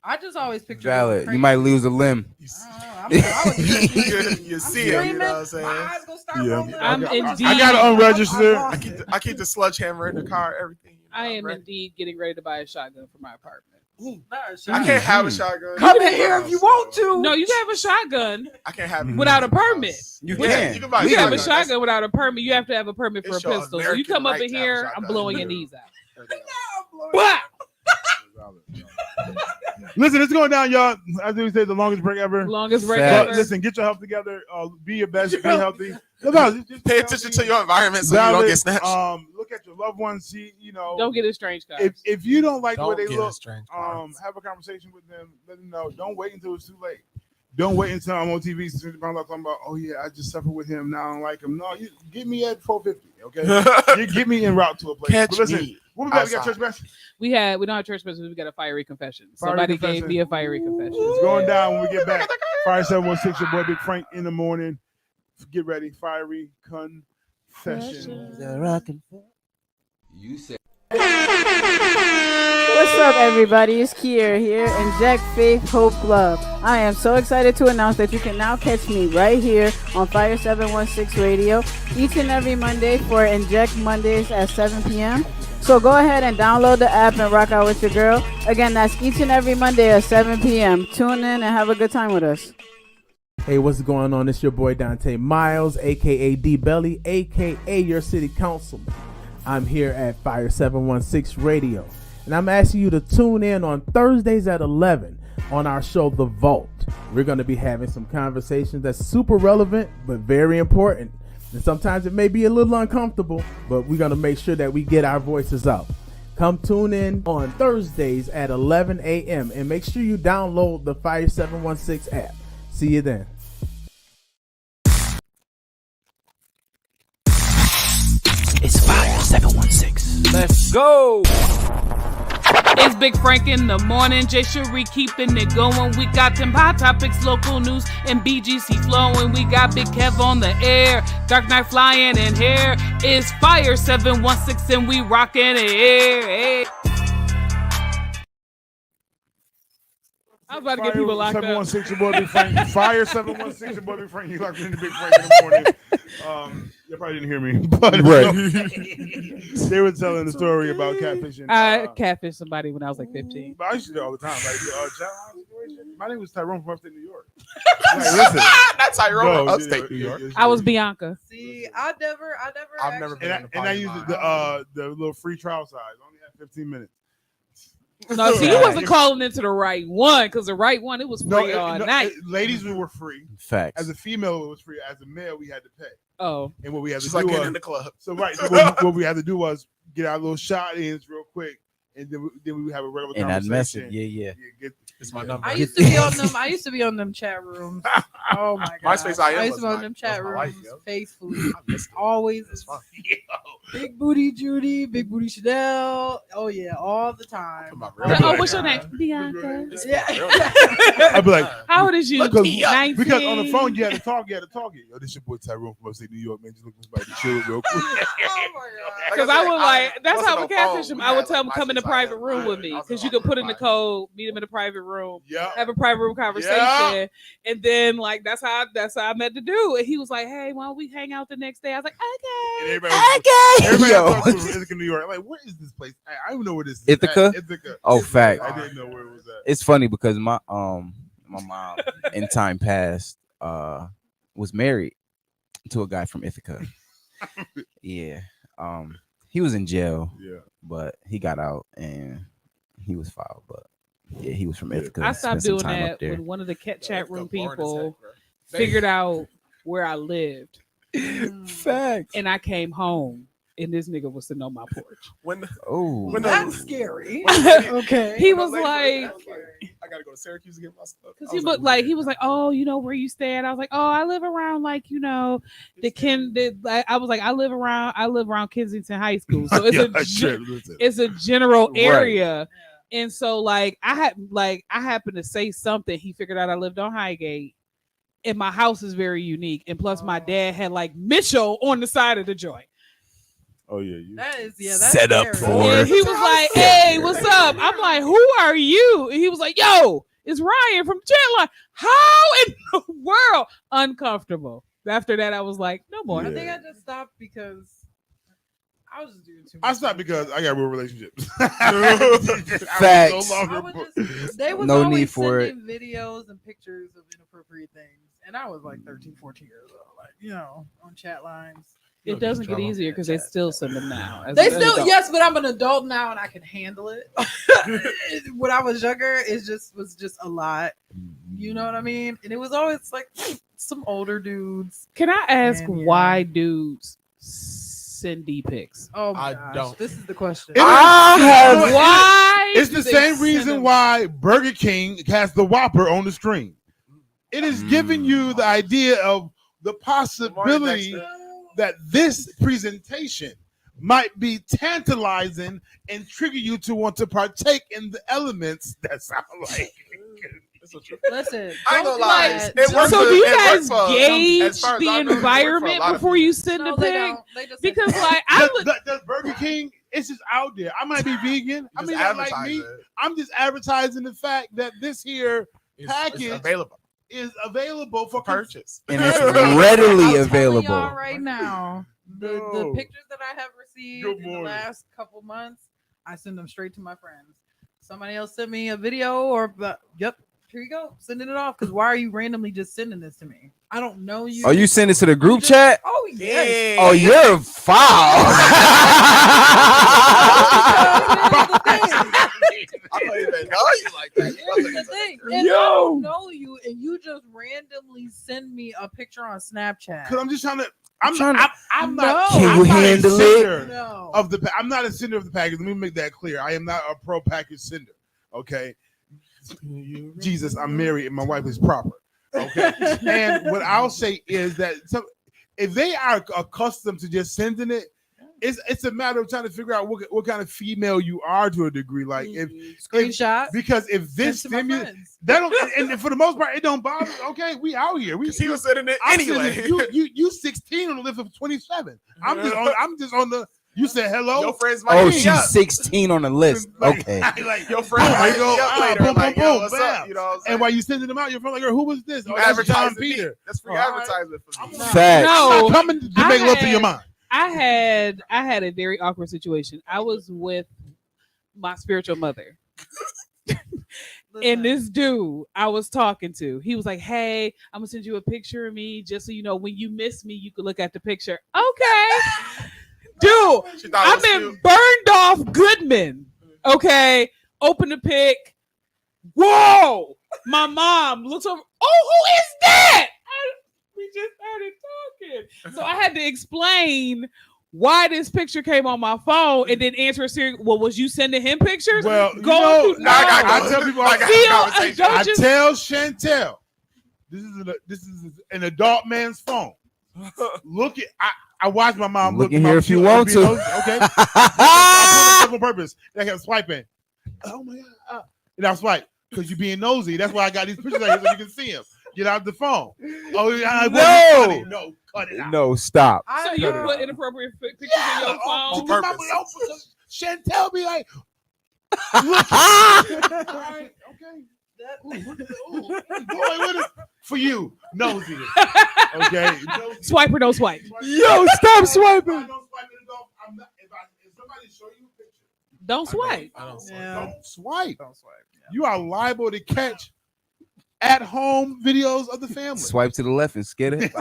I just always picture Valid. You might lose a limb. you see, you see it. You know what I'm saying? My eyes gonna start Yeah. rolling. I'm I indeed. got it unregistered. I keep the sledgehammer in the car. Everything. You know, I I'm am ready. indeed getting ready to buy a shotgun for my apartment. I can't have a shotgun. Come in here if you want to. No, you can have a shotgun I can't have it without a in the permit. house. You Yeah, can. You can buy You can have a shotgun. shotgun without a permit. You have to have a permit for a It's your pistol. So you American come up right in to have a here, I'm shotgun. blowing your Yeah. knees out. Everything else. What? Listen, it's going down, y'all. As we say, the longest break ever. Longest break Facts. But ever. listen, get your health together. Be your best. Be healthy. Just Pay attention to your environment so you don't get snatched. Look at your loved ones. See, Don't get a strange card. if you don't like the way Don't they get a look, strange cards. have a conversation with them. Let them know. Don't wait until it's too late. Don't wait until I'm on TV talking about, oh yeah, I just suffered with him. Now I don't like him. No, you get me at 450. Okay, you get me en route to a place. Catch But listen, me what we got? We got outside. church message. we don't have church messages. We got a fiery confession. Fiery Somebody confession. gave me a fiery confession. It's going down when we get back. Fire 716, your boy Big Frank in the morning. Get ready, fiery confession. You said. What's up, everybody? It's Kier here, Inject Faith Hope Love. I am so excited to announce that you can now catch me right here on Fire 716 Radio each and every Monday for Inject Mondays at 7 p.m. So go ahead and download the app and rock out with your girl. Again, that's each and every Monday at 7 p.m. Tune in and have a good time with us. Hey, what's going on? It's your boy Dante Miles, aka D Belly, aka your city councilman. I'm here at Fire 716 Radio, and I'm asking you to tune in on Thursdays at 11 on our show, The Vault. We're going to be having some conversations that's super relevant, but very important. And sometimes it may be a little uncomfortable, but we're going to make sure that we get our voices out. Come tune in on Thursdays at 11 a.m. and make sure you download the Fire 716 app. See you then. It's Fire 716. Let's go. It's Big Frank in the morning. Jay Cherie keeping it going. We got them hot topics, local news, and BGC flowing. We got Big Kev on the air. Dark Knight flying in here. It's Fire 716 and we rocking it. Hey. I was about to get people locked up. 716, your boy Big Frank. Fire 716, your boy Big Frank. You locked in the Big Frank in the morning. You probably didn't hear me, but they were telling the story about catfishing. I catfished somebody when I was like 15. But I used to do it all the time. My name was Tyrone from upstate New York. Like, listen, That's Tyrone, no, upstate New York. I was Bianca. See, I've never been in and I used the little free trial size. I only had 15 minutes. No, see, you wasn't calling into the right one because the right one, it was free all night. Ladies, we were free. Facts. As a female, it was free. As a male, we had to pay. Oh. And what we had to She's do like was getting in the club. So what we had to do was get our little shot ins real quick, and then we would have a regular And that conversation. message, yeah. It's my number. I used to be on them. I used to be on them chat rooms. Oh my god. MySpace IM used to be was on them chat my rooms life, yo. faithfully. Always. It's fun. Big booty Judy, big booty Chanel. Oh yeah, all the time. Oh, what's your name? Bianca. Yeah. I'd be like, How old is you? because on the phone you had to talk. Yo, this your boy Tyrone from upstate New York, man. Just looking for somebody to chill with real quick. Oh my god. Because I would like, that's how I would wasn't on catfish phone. him. We I would had, tell him like, come in the MySpace private IM. room with me I was because on you could put in the MySpace. code, meet him in the private room, Yeah. have a private room conversation, Yeah. and then like that's how I met the dude. And he was like, "Hey, why don't we hang out the next day?" I was like, And "Okay." everybody Yo. thought it was Ithaca, New York. I'm like, what is this place? I don't even know where this is. Ithaca? At. Ithaca. Oh, fact. I didn't know where it was at. It's funny because my mom in time past was married to a guy from Ithaca. Yeah. He was in jail, Yeah. but he got out and he was filed. But yeah, he was from Ithaca. I stopped Spent some doing time that up there. when one of the chat room Ithaca boring as people heck, bro. figured out where I lived, Facts. and I came home, and this nigga was sitting on my porch. Oh, That's scary. Okay. He was like, I gotta go to Syracuse to get my stuff. because he was like, oh, you know where you stay at? I was like, oh, I live around like I was like, I live around Kensington High School, so it's a general area. And so like I happened to say something. He figured out I lived on Highgate, and my house is very unique. And plus, my dad had like Mitchell on the side of the joint. Oh yeah, that's set up scary. for. And he was like, "Hey, what's up?" I'm like, "Who are you?" And he was like, "Yo, it's Ryan from Chatline." How in the world? Uncomfortable. After that, I was like, "No more." I think I just stopped because I was just doing too much. I stopped because I got real relationships. Facts. They was No always need for sending videos and pictures of inappropriate things, and I was like 13, 14 years old, like on chat lines. It doesn't get easier because they still send them now. They still, yes, but I'm an adult now and I can handle it. When I was younger, was just a lot. You know what I mean? And it was always like some older dudes. Can I ask why dudes send D pics? Oh my I gosh, don't. this is the question. Why? It's the same reason why Burger King has the Whopper on the screen. It is giving you the idea of the possibility that this presentation might be tantalizing and trigger you to want to partake in the elements that sound like. Listen, I ain't gonna lie. So do you guys gauge the environment before you send a pic? Because like does Burger King, it's just out there. I might be vegan. I mean, not like me. I'm just advertising the fact that this here package is available for purchase, and it's readily available right now. The pictures that I have received in the last couple months, I send them straight to my friends. Somebody else sent me a video, yep, here you go, sending it off. Because why are you randomly just sending this to me? I don't know you. Oh, you send it to the group chat? Oh yes. Oh, you're foul. I don't even know you like that. Here's the thing. And I don't know you, and you just randomly send me a picture on Snapchat. Because I'm just trying to. I'm not. Can you handle it? No. I'm not a sender of the package. Let me make that clear. I am not a pro package sender. Okay. Jesus, I'm married and my wife is proper. Okay. And what I'll say is that if they are accustomed to just sending it, it's a matter of trying to figure out what kind of female you are to a degree. Like if because if this stimulus that don't, and for the most part it don't bother. Okay, we out here. He was sending it anyway. You 16 on the list of 27. I'm just on the. You said hello. Your friends might she's up. 16 on the list. Okay. Like your friends might go later. Boom, like, boom, what's bam. up? You know what I'm saying? And while you sending them out, your friend like, who was this? You John Peter. That's free advertisement for me. Facts. I'm not coming to make love to your mind. I had a very awkward situation. I was with my spiritual mother. And this dude I was talking to, he was like, "Hey, I'm gonna send you a picture of me just so you know when you miss me, you can look at the picture." Okay. Dude, I've been burned off Goodman. Okay. Open the pic. Whoa. My mom looks over. Oh, who is that? We just started talking. So I had to explain why this picture came on my phone and then answer a serious. Well, was you sending him pictures? Well, I tell people. I tell Chantel, this is an adult man's phone. Look at I watch my mom look in here if you want to. Okay. I put it on purpose. I kept swiping. Oh my god. And I swipe because you're being nosy. That's why I got these pictures out here so you can see them. Get out the phone. Oh, no, cut it out. No, stop. So you put inappropriate pictures in your phone. Chantel be like, look. All right, okay. For you, nosy. Okay. Swipe or no swipe. Yo, stop swiping. If somebody show you a picture, don't swipe. Don't swipe. Don't swipe. You are liable to catch at-home videos of the family. Swipe to the left and skid it.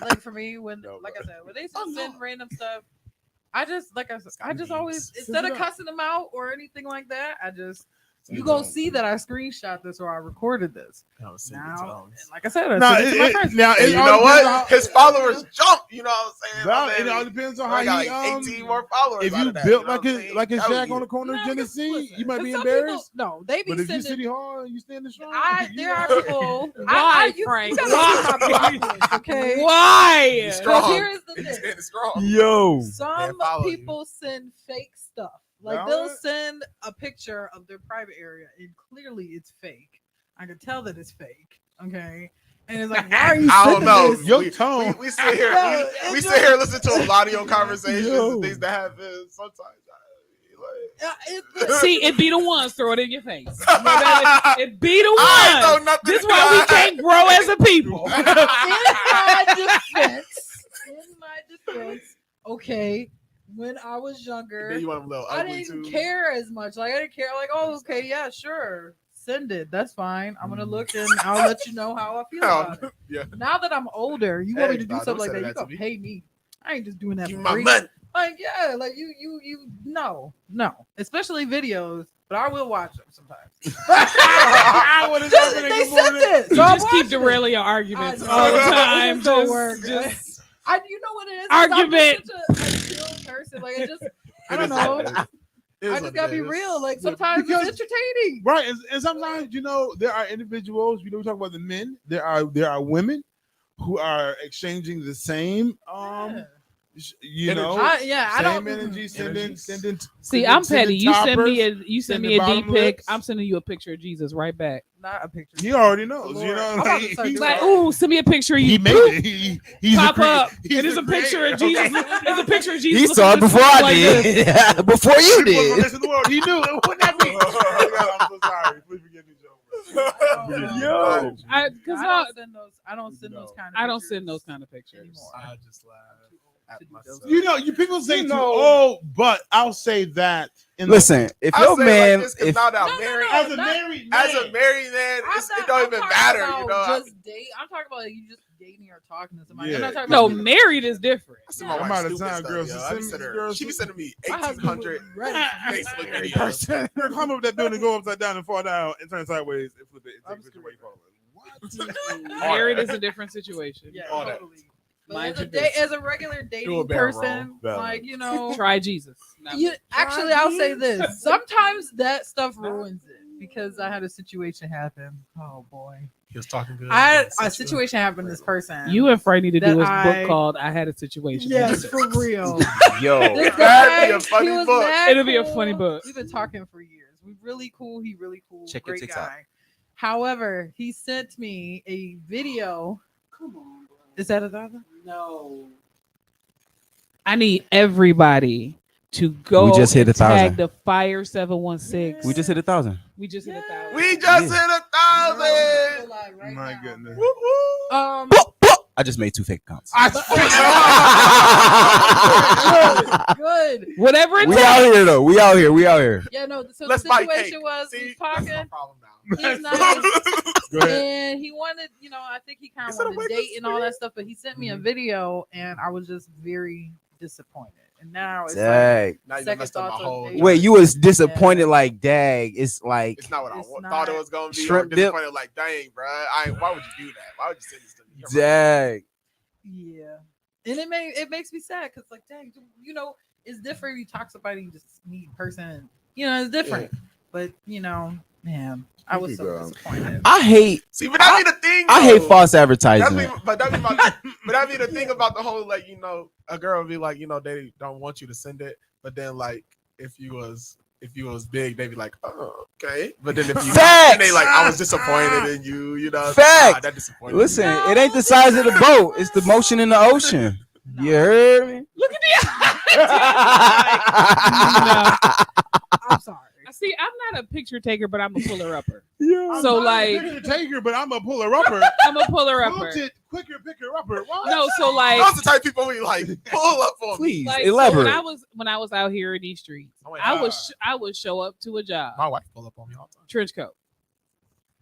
Like for me, when I said, when they send random stuff, I just always, instead of cussing them out or anything like that, I just You gonna see that I screenshot this or I recorded this. Now, and like I said, I Now, sent it to my friends. And you know what? His followers jump. You know what I'm saying? It all depends on I how got he like 18 more followers. If out you of that, built you know like what I'm his saying? like his Hell Jack yeah. on the corner of Genesee, listen, you might be some people- embarrassed. no, they be But if you sending. City Hall and you standing strong, There are people. Why, you Frank? gotta see my block list, okay? Why? He's strong. Because here is the He's thing. standing strong. Yo, Some follow you. people send fake stuff. Like Now they'll what? send a picture of their private area and clearly it's fake. I can tell that it's fake. Okay. And it's like, why are you I don't sending know. this? Your tone. We sit here. No, we it sit here and listen to a lot of your conversations Yo. and things that happen. Sometimes, See, it be the ones throw it in your face. It be the I ain't ones. know nothing This is why we about can't grow as a people. In my defense, okay, when I was younger, Then you want them a little I ugly didn't too. care as much. Like I didn't care. Like, oh, okay, yeah, sure, send it. That's fine. I'm gonna look and I'll let you know how I feel about it. Yeah. Now that I'm older, you want me Hey, to do nah, something don't like say that? that You to gonna me. pay me? I ain't just doing that Give for me my free. money. Like, yeah, like you, no, especially videos. But I will watch them sometimes. What is Just, happening they in the sent morning? it. You So I'm just keep watching it. derailing your arguments I all the know. time. It don't Just, work. just You know what it is? Argument. I'm just such a chill person. Like I don't know. I just gotta be real. Like sometimes Because- it's entertaining. Right, and sometimes there are individuals. We talk about the men. There are women who are exchanging the same you know Energy. I same don't. energy. Sending. see. I'm petty. You send me a sending D bottom pic. lips. I'm sending you a picture of Jesus right back. Not a picture. He already knows. The You know, Lord. I'm about to start doing Like, that. ooh, send me a picture of you. he made it. He's Pop up. he's And it's the a picture of creator, Jesus. okay? It's a picture of Jesus. He saw it looking before just I like this. did. Before you People from did. this in the world. He knew. Wouldn't that be? I'm so sorry. Please forgive me, Joe. Yo. I don't send those kind of. I don't send those kind of pictures. anymore. I just laugh at myself. You people say too old, but I'll say that. Listen, if I your say man, like this 'cause if now that I'm No, married, as a not- married as man, a married man, it don't even matter. You know, Just date. I'm talking about like, you just dating or talking to somebody. I'm Yeah. not talking No, about married is different. I send my I'm wife out of stupid time, stuff, girls. yo. So I be send- sending her- girls- She be sending me My husband 1,800 was ready. Facebook Married videos. person. Girl, climb up that building, go upside down, and fall down, and turn sideways, and flip it. And take a picture while you fall. What? Married is a different situation. Yeah, All that. totally. But Mind as a, your business. as a regular Do a dating barrel person, roll. like Try Jesus. Not me. actually, I'll say this. Sometimes that stuff ruins it because I had a situation happen. Oh boy, He was talking good. I had a situation happen to this person. You and Frank need to do That his book called "I Had a Situation." yes, for real. yo, This That'd be guy, a funny he was book. mad It'll be a cool. funny book. We've been talking for years. We really cool. He really cool. Check your Great TikTok. guy. However, he sent me a video. Come on, bro. Is that another? No. I need everybody to go. We just hit and 1,000. Tag the Fire 716. we just hit 1,000. We just hit 1,000. We just hit 1,000. My goodness. I just made 2 fake accounts. Good. Whatever it We takes. out here though. We out here. Yeah, no. So Let's the buy situation cake. was See, we was that's my talking. problem now. He's nice, Go ahead. and he wanted, I think he kind of Is it a wanted to witness date and all for that stuff. But he sent me a video, and I was just very disappointed. And now it's like, Dag. Now you Second messed up my thoughts on whole. dating. Wait, you was disappointed like dag. It's like It's not what I It's thought it not. was gonna be. Shrimp I'm dip. disappointed. Like, dang, bro. Why would you do that? Why would you send this to me? dag. yeah, and it makes me sad because like, dang, it's different if you talk to somebody and just meet in person. It's different. But man, I was so disappointed. I hate. See, but that be the thing. I hate though. false That advertisement. be, but that be the thing about the whole a girl would be like they don't want you to send it, but then like if you was big, they'd be like, oh, okay. But then if you Facts! and they like, I was disappointed in you, Facts! that disappointed. Listen, No, it ain't the size of the boat; it's the motion in the ocean. No. You heard me? Look at the I'm sorry. See, I'm not a picture taker, but I'm a puller upper. I'm So, not a like- picture taker, but I'm a puller upper. I'm a puller upper. Quicker, picker upper. What? No, so like, Those the type of people we like pull up on. Please like so elaborate. when I was out here in these streets, Oh, wait, I would show up to a job, My wife pull up on me all the time. trench coat.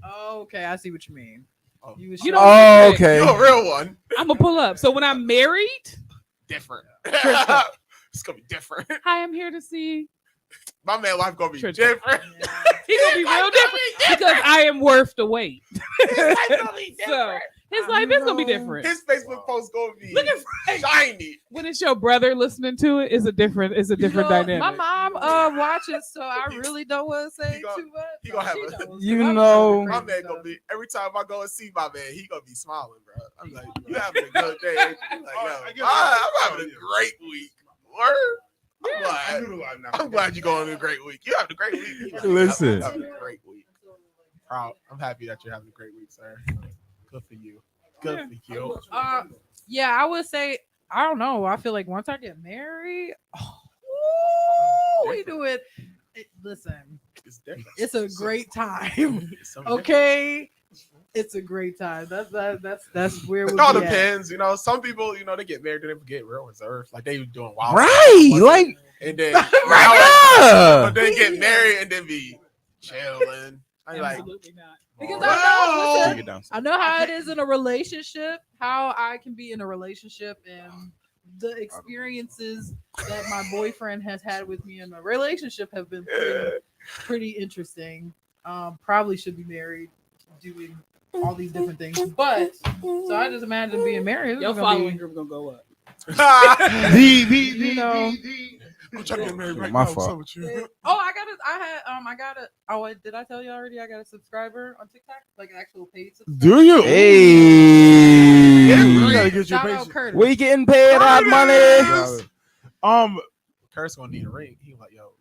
Oh, okay, I see what you mean. Oh. You was You showing- know- Oh, okay. You a real one. I'm a pull up. So when I'm married, Different. It's gonna be different. hi, I'm here to see My man life gonna be True. different. He gonna be real different because I am worth the wait. His life gonna be So different. his life is gonna be different. His Facebook post gonna be Look at Frank. shiny. When it's your brother listening to it, it's a different dynamic. My mom watches, so I really don't want to say too much. He gonna have She a. knows. You I'm know- crazy My man stuff. gonna be every time I go and see my man, he gonna be smiling, bro. I'm like, you having a good day? Like, yo, I'm having a great week. Word. I'm glad you're going to a great week. You having a great week. Listen. I'm having a great week. Proud. I'm happy that you're having a great week, sir. Good for you. Good for you. Yeah, I would say I don't know. I feel like once I get married, we do it. Listen, It's different. it's a great time. It's so different. Okay, it's a great time. That's where It we'll all be at. depends, you know. Some people, you know, they get married, then they get real reserved, like they doing wild Right, stuff, like and then yeah. but then get married and then be chilling. I like, Absolutely not. Because Well, Take it down. I know how it is in a relationship, how I can be in a relationship, and the experiences that my boyfriend has had with me in a relationship have been pretty interesting. Probably should be married, doing all these different things. But so I just imagine being married. Your following group gonna go up. I'm trying to get married right My now. fault. So with you. Oh, did I tell you already? I got a subscriber on TikTok, like an actual paid subscriber. Do you? Hey, You gotta get your Shout out patient. Curtis. we getting paid our money. Curtis gonna need a ring. He like, yo.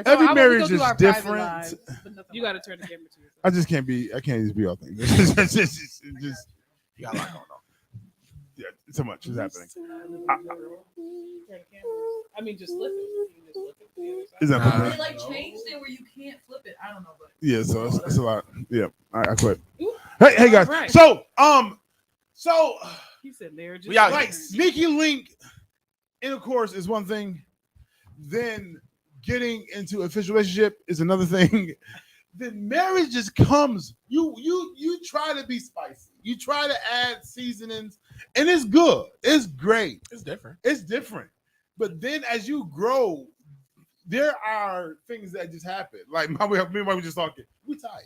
Every we marriage go do is our private different. lives, but nothing You like gotta that. turn the camera to yourself. I just can't be. I can't just be authentic. It's just You got a lot going on. yeah, so much is happening. I mean, just flip it. You can just flip it to the other side. Is that Nah. the They like changed it where you can't flip it. I don't know, but Yeah, so it's a lot. Yeah, all right, I quit. Hey guys. Right. So He said marriage. We out like here. sneaky link intercourse is one thing. Then getting into official relationship is another thing. Then marriage just comes. You try to be spicy. You try to add seasonings, and it's good. It's great. It's different. It's different. But then as you grow, there are things that just happen. Like me and my wife were just talking. We tired.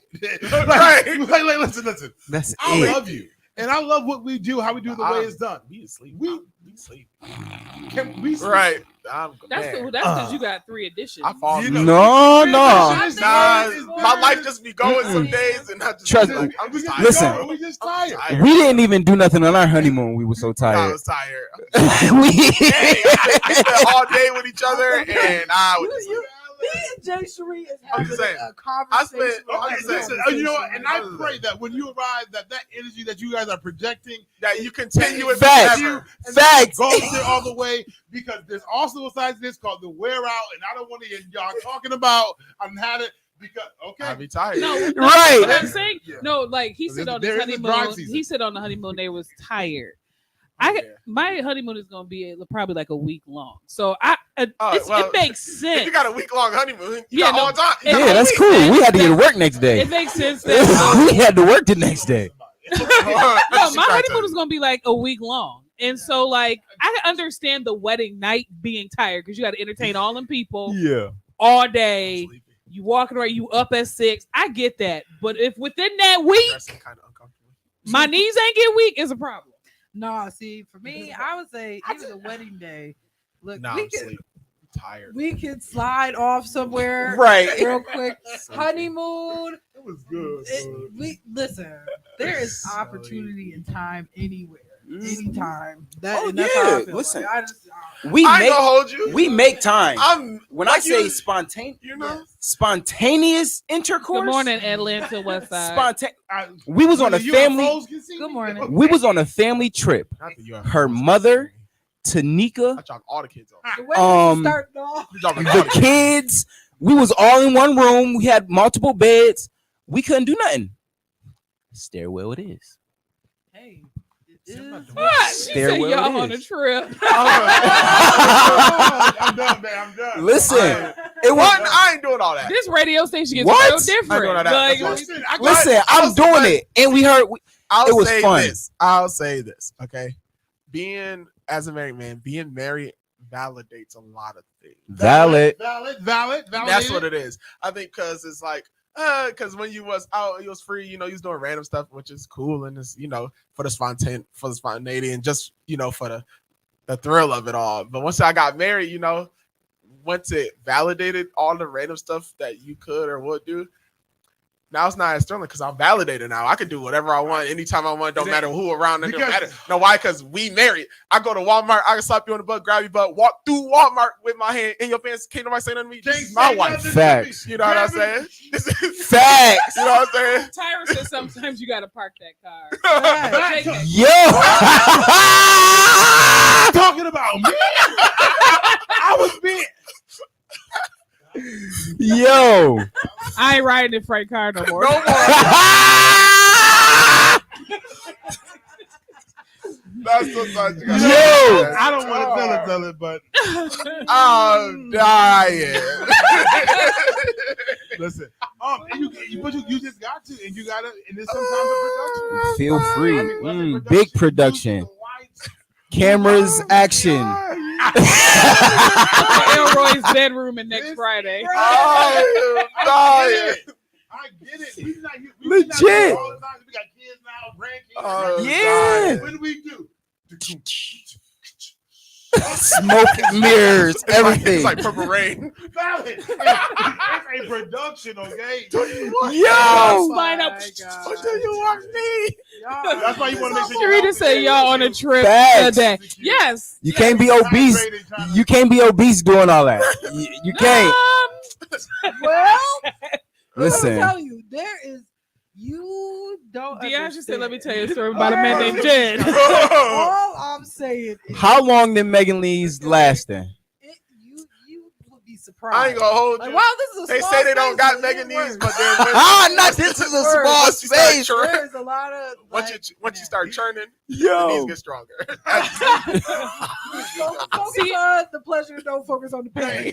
Right. like, listen. That's I it. love you, and I love what we do, how we do it, the way it's done. We sleep. We- We sleep. Can we sleep? Right. That's man. because you got 3 editions. I fall. You asleep. know- No. It's Nah, it's my life just be going some days, and I just Trust I'm me. just tired. Listen. We just tired. We didn't even do nothing on our honeymoon. We were so I tired. was tired. we We spent all day with each other, and I was just like, me and Jay Cherie is I'm having just saying. a conversation. Okay, I'm saying. listen, you know what? And I pray that when you arrive, that energy that you guys are projecting, that you continue it Facts. forever. and Facts. goes there all the way, because there's also a side to this called the wear out, and I don't want to hear y'all talking about I'm had it because I'll okay. be tired. No, Right. What I'm saying, Yeah. no, like he said on the There is a dry honeymoon. season. He said on the honeymoon they was tired. Yeah. My honeymoon is gonna be probably like a week long, so well, it makes If sense. you got a week long honeymoon, you Yeah, got all time. You it got Yeah, all that's week. cool. We had to get to work next day. It makes sense that we had to work the next day. no, She my tried to- honeymoon is gonna be like a week long, and so like I can understand the wedding night being tired because you got to entertain all them people Yeah. all day. You walking around, you up at 6. I get that, but if within that week Dressing kind of uncomfortable. my knees ain't get weak, it's a problem. No, see, for me, I would say even the wedding day. Look, Nah, we I'm could sleep. I'm tired. we could slide off somewhere Right. real quick. So Honeymoon. It was good. We listen. There is So opportunity and time anywhere, Mm. anytime. Oh, And that's how I yeah, feel. listen. Like, I just, We I ain't make gonna hold you. we make time. I'm When I like say you, spontaneous, you know. spontaneous intercourse. Good morning, Atlanta West Side. We was on a family. Good morning. We was on a family trip. Not the UFOs. Her mother, Tanika, I dropped all the kids off. The way Um, starting off. You dropping all the the kids. kids. We was all in one room. We had multiple beds. We couldn't do nothing. Stairwell it is. Hey, it is. What? She said Stairwell y'all it on a is. trip. I'm done, man. I'm done. Listen, I'm done. it was. One, I ain't doing all that. This radio station gets What? real different. I know that. Like, That's Listen, I got- Listen, I'm doing it, and we heard. I'll It was say fun. this. I'll say this. Okay, being as a married man, being married validates a lot of things. Valid. That's what it is. I think because it's like, because when you was out, you was free, you was doing random stuff, which is cool, and it's for the spontaneity, and just for the thrill of it all. But once I got married, once it validated all the random stuff that you could or would do, now it's not as thrilling because I'm validated now. I can do whatever I want anytime I want. Don't matter who around. It don't matter. No, why? Because we married. I go to Walmart. I can slap you on the butt, grab your butt, walk through Walmart with my hand in your pants. Can't nobody say nothing to me. This is my wife. Facts. You know what I'm saying? Facts. You know what I'm saying? Tyra says sometimes you gotta park that car. Yo. Talking about me. I was being. Yo. I ain't riding in Frank car no more. No more. That's sometimes you gotta Yo. I don't want to tell it, but I'm dying. listen. You just got to, and you gotta, and it's sometimes a production. Feel free. Production, Big production. Cameras, action. Elroy's bedroom and next Friday. I'm dying. I get it. We not Legit. here all the time. We got kids now, grandkids. Yeah. What do we do? Smoke, mirrors, everything. It's like Purple Rain. Valid. It's a production, okay? Yo. Line up. What do you want me? That's why you want to make sure Sharita said y'all on a trip Facts. today. Yes. You can't be obese. You can't be obese doing all that. You can't. Well, Listen. I'm telling you, there is. You don't. Deandra said, "Let me tell you a story about a man named Jen." All I'm saying is, How long did Megan Lee's last then? you would be surprised. I ain't gonna hold you. Like, wow, this is a They small say they don't space, got but Megan it knees, works. but then Not this is a small once you start space. churning- There's a lot of once you start churning, the knees Yo. get stronger. focus on the pleasure. Don't focus on the pain.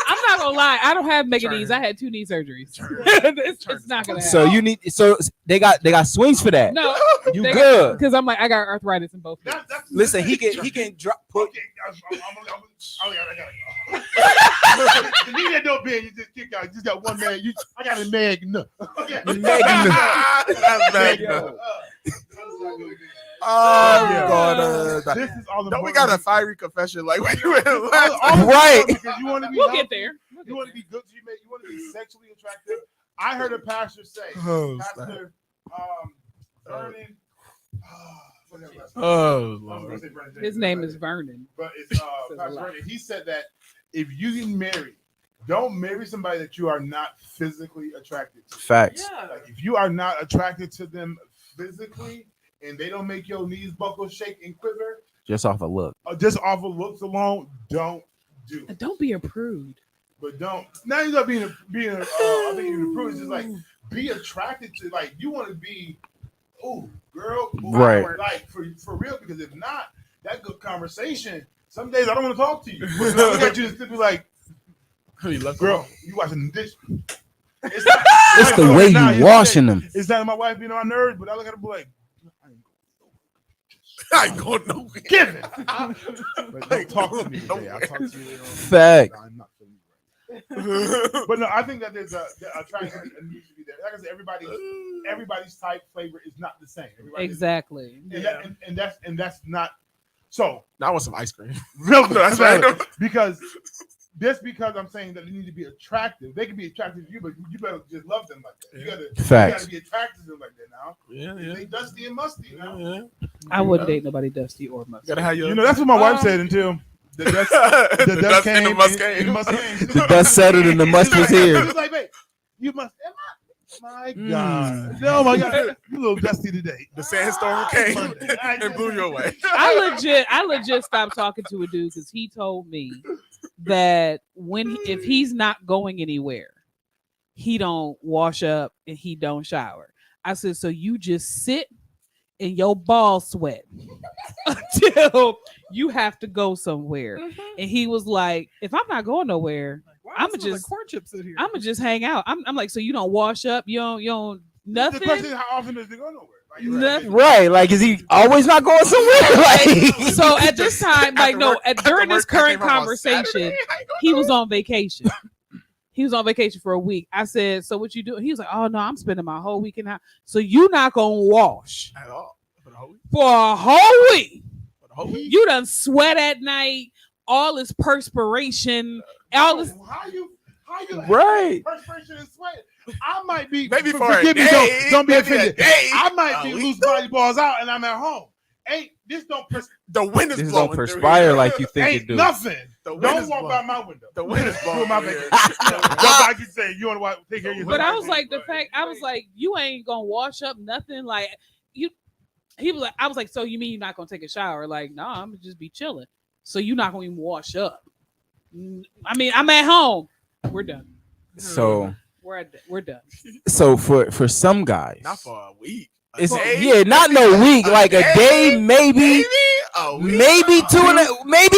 I'm not gonna lie. I don't have mega knees. I had 2 knee surgeries. It's not gonna happen. So you need. So they got swings for that. No, You good? Because I'm like I got arthritis in both feet. Listen, he can drop. Put. Okay, I gotta go. The knee that don't bend, you just kick out. You just got one man. I got a Meg. Okay. That's bad. Yo. Oh God! This is all the. Don't we got a fiery confession like when you went last? Right. Because you want to be. We'll healthy, get there. You want to be good. You want to be sexually attractive. I heard a pastor say, Oh, Pastor Vernon. Oh Lord! His name is Vernon. But it's Pastor Vernon. He said that if you get married, don't marry somebody that you are not physically attracted to. Facts. Like if you are not attracted to them physically, and they don't make your knees buckle, shake, and quiver, Just off a look. just off of looks alone, don't do. Don't be a prude. But don't. Now you're not being I think you're a prude. It's just like be attracted to. Like you want to be. Oh, girl, Right. Like for real, because if not, that good conversation. Some days I don't want to talk to you. But I look at you and be like, girl, you watching the dish. It's the way you washing them. It's not my wife being on nerves, but I look at her like, I ain't going nowhere. give it. But don't talk to me today. I'll talk to you. Fact. I'm not feeling right. But no, I think that there's a attraction that needs to be there. Like I said, everybody's type flavor is not the same. Exactly. And that's not so. Now I want some ice cream. Real good. That's random. Because I'm saying that they need to be attractive. They can be attractive to you, but you better just love them like that. You gotta be attracted to them like that now. Yeah. They dusty and musty now. Yeah. I wouldn't date nobody dusty or musty. Gotta have your. You know that's what my wife said until the dust came. and the must came. The must came. The dust settled and the must was here. She was like, babe, you must. My God. Oh my God. You a little dusty today. The sandstorm came and blew you away. I legit stopped talking to a dude because he told me that if he's not going anywhere, he don't wash up and he don't shower. I said, so you just sit in your ball sweat until you have to go somewhere. And he was like, if I'm not going nowhere, I'm gonna just corn chips in here. I'm gonna just hang out. I'm like, so you don't wash up, you don't nothing. The question is, how often does it go nowhere? Nothing. Right? Like, is he always not going somewhere? Like, So at this time, like, no, during this current I came home on conversation, Saturday. I ain't gonna he do was it. on vacation. He was on vacation for a week. I said, "So what you doing?" He was like, "Oh no, I'm spending my whole week in house. So you not gonna wash At all. For the whole week. for a whole week? For the whole week. You done sweat at night, all this perspiration, all this." How you Right. perspiration and sweat? I might be Maybe for forgive a me, day, don't be maybe a offended. day. I might be A loose week. body balls out and I'm at home. Ain't this don't The wind is this blowing. don't through perspire here. like you think it ain't do. nothing. The wind Don't is walk by blowing. my window. The wind is blowing. Doing my through here. vacation. I can say you want to take care of yourself. But I was like, the fact, I was like, you ain't gonna wash up nothing. Like you, he was like, I was like, so you mean you're not gonna take a shower? Like, no, I'm gonna just be chilling. So you're not gonna even wash up. I mean, I'm at home. We're done. So We're done. So for some guys, Not for a week. it's day? yeah, not no week, like a day, maybe A week? maybe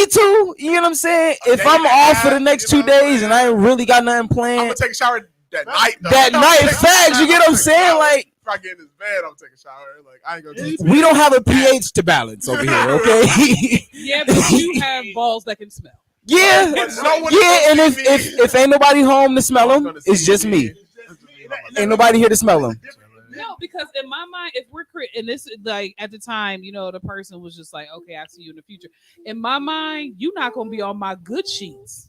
two. You know what I'm saying? If day I'm and a off for half, the next you 2 know what I'm days and I ain't really got nothing I'm planned, gonna take a shower that night. Though. that I'm night, taking a facts, shower. you get what I'm taking a saying? shower. Like, If I get in this bed, I'm taking a shower. Like I ain't gonna do we don't have a pH to balance over here, okay? Yeah, but you have balls that can smell. Yeah, But no one yeah, and gonna if see me. if ain't nobody home to smell No one's them, gonna see it's just me. Ain't Ain't nobody here to smell them. No, because in my mind, if we're and this like at the time, you know, the person was just like, okay, I'll see you in the future. In my mind, you're not gonna be on my good sheets,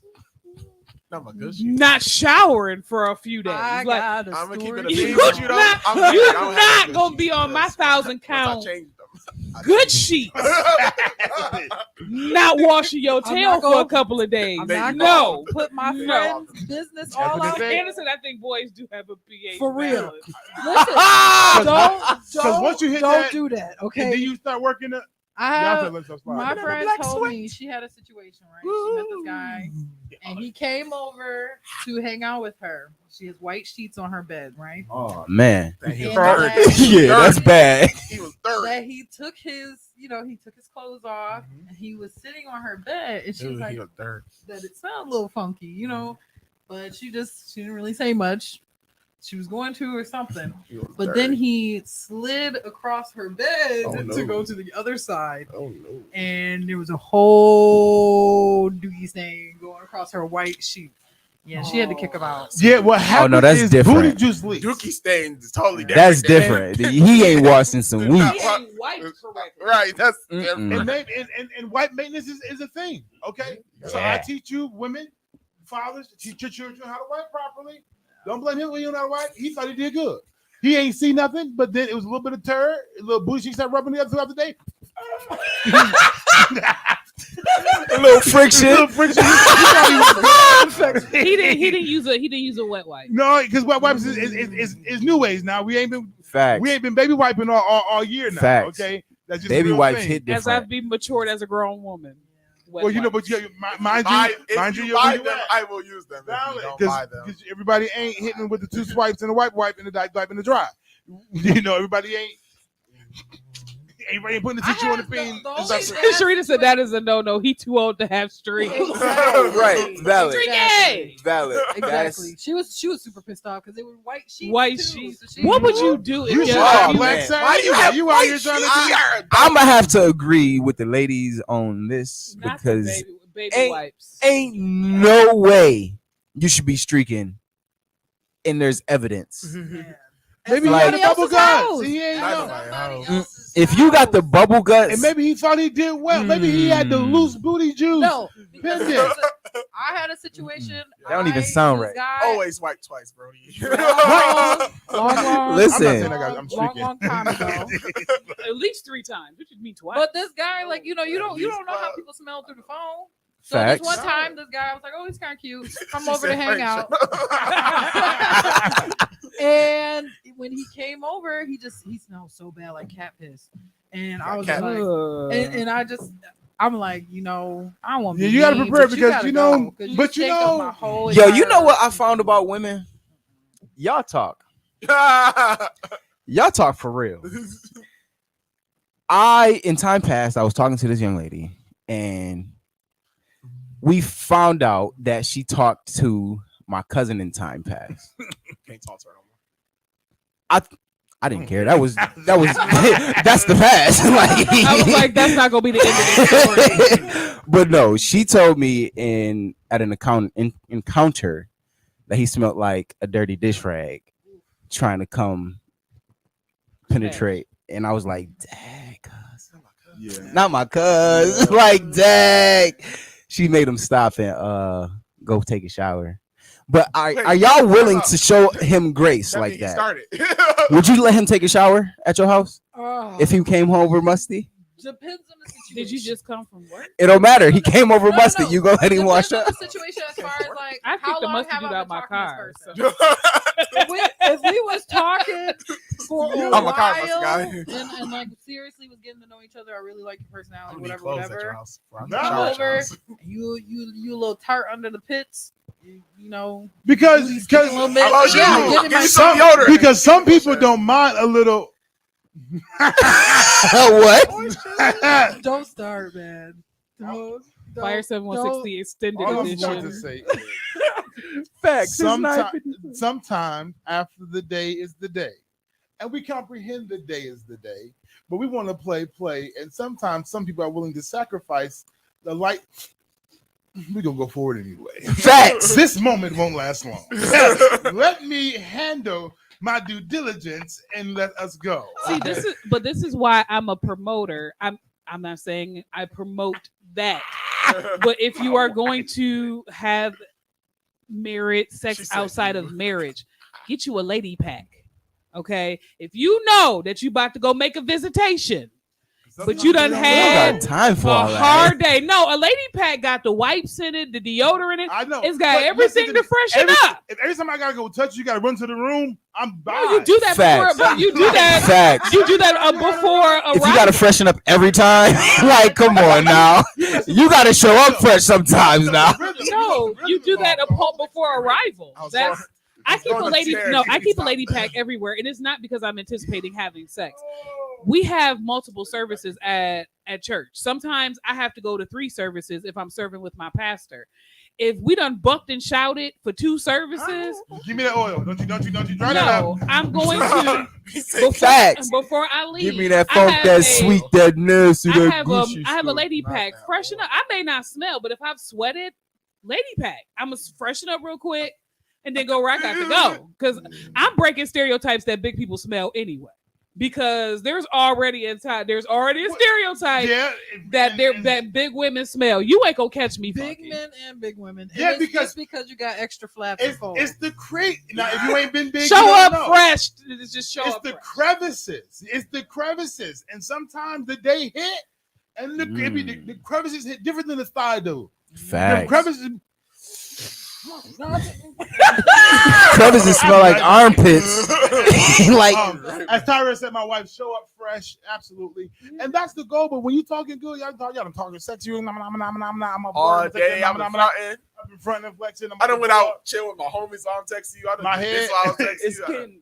Not my good shit. not showering for a few days. I Like, got a I'm gonna keep it a story. bean You're with you though. not- I'm like, you're I don't have not good gonna be sheets on my because 1,000 once count I changed them. good sheets, not washing your I'm tail not for gonna- a couple of days. I'm not no, gonna put my No. friend's business all out there. Anderson, I think boys do have a pH For real. balance. Listen, don't once you hit don't that, do that. and then Okay, you start working it. I Y'all have feel so smart. my But friend black told sweat. me she had a situation, right? She met this guy and he came over to hang out with her. She has white sheets on her bed, right? Oh man, He was And third. that- yeah, that's bad. He was third. That he took his, he took his clothes off and he was sitting on her bed and she was like, He was third. that it smelled a little funky, but she didn't really say much. She was going to or something. He was But third. then he slid across her bed Oh, no. to go to the other side. Oh no. And there was a whole doogie stain going across her white sheet. Yeah, she had to kick him out. Yeah, what happened no, that's is different. booty juice leaks. Dookie stain is totally different. That's different. He ain't washed in some He weeks. ain't wiped correctly. Right. That's Mm-mm. different. And, maybe, and white maintenance is a thing. Okay, so I Yeah. teach you women, fathers, to teach your children how to wipe properly. Don't blame him when you don't know how to wipe. He thought he did good. He ain't see nothing, but then it was a little bit of turd, a little booty cheeks started rubbing together throughout the day. A little friction. Little friction. He thought he was good. He didn't use a wet wipe. No, because wet wipes is new ways now. We ain't Facts. been baby wiping all year now. Facts. Okay, that's just a Baby real wipes thing. hit As different. I've been matured as a grown woman. Wet Well, wipes. but mind If you, you where buy you them, at? I will use them. If you don't buy them. Because everybody ain't hitting with the two swipes and the wipe and the wipe and the dry. Everybody ain't putting the tissue on the pin. Sharita said that is a no. He too old to have streaks. Right. Valid. Streaky! Valid. Exactly. She was super pissed off because they were white sheets. White too. sheets. So she- What would you do if You you should Oh, have man. black side. Why you have You out here trying to do I'm gonna have to agree with the ladies on this Not the because baby ain't- wipes? ain't no way you should be streaking and there's evidence. Yeah. Maybe Like- he had a bubble Somebody gut. else's See, he ain't house. know. Somebody Mm. else's If you got the house. bubble guts, And maybe he thought he did well. Maybe he had the loose booty juice. No, because Pendant. there was I had a situation. That don't even sound this right. Guy, Always wipe twice, Brody. long, Listen. I'm not saying I got- I'm streaking. long time ago. At least 3 times. What you mean twice? But this guy, like you don't know how people smell through the phone. So Facts. this one time, this guy I was like, "Oh, he's kind of cute. Come over to hang out." And when he came over, he smelled so bad, like cat piss. And I was Cat like, and I'm like, I don't want to. Yeah, you gotta prepare because but you know, yo, you know what I found about women? Y'all talk for real. In time past, I was talking to this young lady, and we found out that she talked to my cousin in time past. Can't talk to her no more. I I didn't care. That was that's the past. Like, I was like, that's not gonna be the end of this story. But no, she told me at an encounter that he smelled like a dirty dish rag trying to come penetrate, and I was like, dang, cuz. Yeah. Not my cuz. Like, dang. She made him stop and go take a shower. But are y'all willing to show him grace like He that? started. Would you let him take a shower at your house Oh, if he came home over musty? depends on the situation. Did you just come from work? It don't matter. He came over musty. No. You go let him wash Depends up. on the situation as far as like I how kicked the long mustard have dude I out been my talking to car. this person? If we was talking for a I'm a car bus while guy. and like seriously was getting to know each other, I really like your personality, I'm whatever, clothes at your whatever. house. Bro. I'm No. shower at your Over, house. you a little tart under the pits, you know. Because A little bit. How about you? Yeah, Give give me me some my deodorant. because some people don't mind a little. What? Don't start, man. Don't. Fire 760 extended All I'm going to edition. say Facts. sometimes after the day is the day, and we comprehend the day is the day, but we want to play, and sometimes some people are willing to sacrifice the light. We're gonna go forward anyway. Facts. This moment won't last long. Let me handle my due diligence and let us go. See, this is why I'm a promoter. I'm not saying I promote that. But if you are going to have sex outside of marriage, get you a lady pack. Okay? If you know that you about to go make a visitation, but you done had time for a all that. hard day. No, a lady pack got the wipes in it, the deodorant in it. I know. It's got but everything listen to freshen up. If every time I gotta go touch you, gotta run to the room. I'm No, bye. you do that Facts. before. But you do that. Facts. You do that before arrival. If you gotta freshen up every time, like, come on now. You gotta show up fresh sometimes now. No, you do that before arrival. That's I keep a going lady. upstairs. No, You I can keep a stop. lady pack everywhere, and it's not because I'm anticipating having sex. We have multiple services at church. Sometimes I have to go to 3 services if I'm serving with my pastor. If we done bucked and shouted for 2 services, Give me that oil. Don't you dry that no, up. I'm going to Facts. before I leave. Give me that I funk, have that a- sweet, that nasty, I that have Gucci I have a stuff. lady Not pack. that Freshen oil. up. I may not smell, but if I've sweated, lady pack. I'm gonna freshen up real quick and then go where I got to go. Because I'm breaking stereotypes that big people smell anyway. Because there's already a stereotype Yeah. that big women smell. You ain't gonna catch me. Big funky. men and big women. Yeah, And it's because- just because you got extra flaps and folds. It's the crate. Now, if you ain't been big, Show you don't up know. fresh. Just show It's up the fresh. crevices. It's the crevices, and sometimes the day hit, and the crevices hit different than the thigh do. The Facts. crevices. Crevices smell like armpits. Like, As Tyra said, my wife show up fresh, absolutely, and that's the goal. But when you talking good, y'all talking sex. You, I'm All day I've been fronting. I've been fronting, flexing. I done went out chill with my homies. I'm texting you. I done My did head- this while I'm texting It's you. getting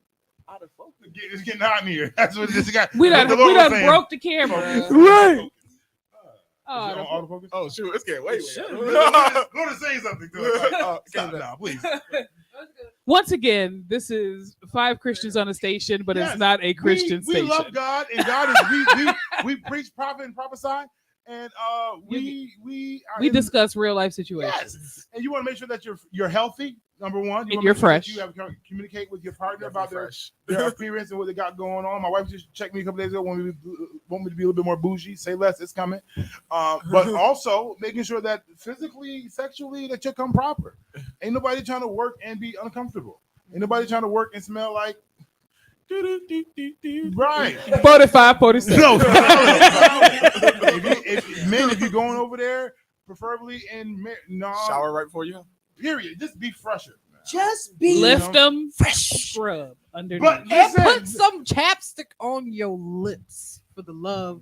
out of focus. It's getting hot in here. That's what this guy. We done saying. broke the camera. Right. Oh, Is it on autofocus? Oh shoot, it's getting way. Go to say something to us. Oh, Stop now, please. Once again, this is 5 Christians on a station, but Yes. it's not a Christian we station. love God, and God is we preach, prophet, and prophesy, and we are We in- discuss real life situations. yes, and you want to make sure that you're healthy. Number one, And wanna you're make sure that fresh. You have to communicate with your partner about fresh. their appearance and what they got going on. My wife just checked me a couple days ago. Want me to be a little bit more bougie. Say less. It's coming. But also making sure that physically, sexually, that you come proper. Ain't nobody trying to work and be uncomfortable. Ain't nobody trying to work and smell like. Right. 45, 47. No. If you're going over there, preferably in Shower right before you. period. Just be fresher. just be Lift them, fresh. scrub underneath. But And listen, put some chapstick on your lips for the love.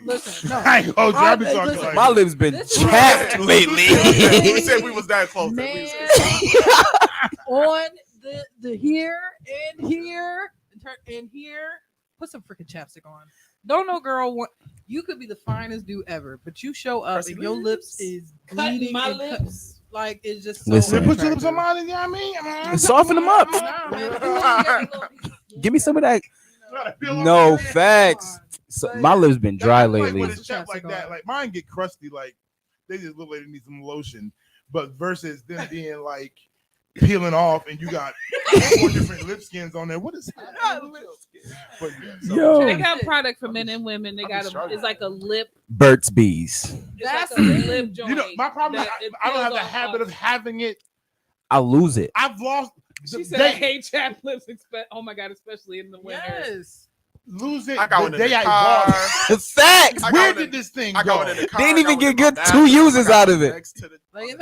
Listen, no. I ain't gonna try to be talking listen, like My lips been This is chapped right. lately. We said we was that close. Man, on the here and here and here, put some freaking chapstick on. Don't know, girl. You could be the finest dude ever, but you show up Pressing and your lips is bleeding. my and lips. like it's just so Listen. put your lips on unattractive. mine, you know what I mean? Soften them up. Nah, man, if you wanna get a little- Give me some of that. No facts. So, my lips been dry lately. When it's chapped like that, like mine get crusty, like they just look like they need some lotion. But versus them being like peeling off, and you got 4 different lip skins on there. What is that? But Yo, they got a product for men and women. They got it's like a lip. Burt's Bees. That's like a lip joint. You know, my problem is I don't have the habit of having it. I lose it. I've lost. She said, "I hate chapped lips." Oh my god, especially in the winter. Yes. Lose it. I got the one in day the I car. bought it. Facts. Where did this thing I go? got one in the car. They didn't even I got get one in good my 2 bathroom. uses I got out of one it. next to the- Like if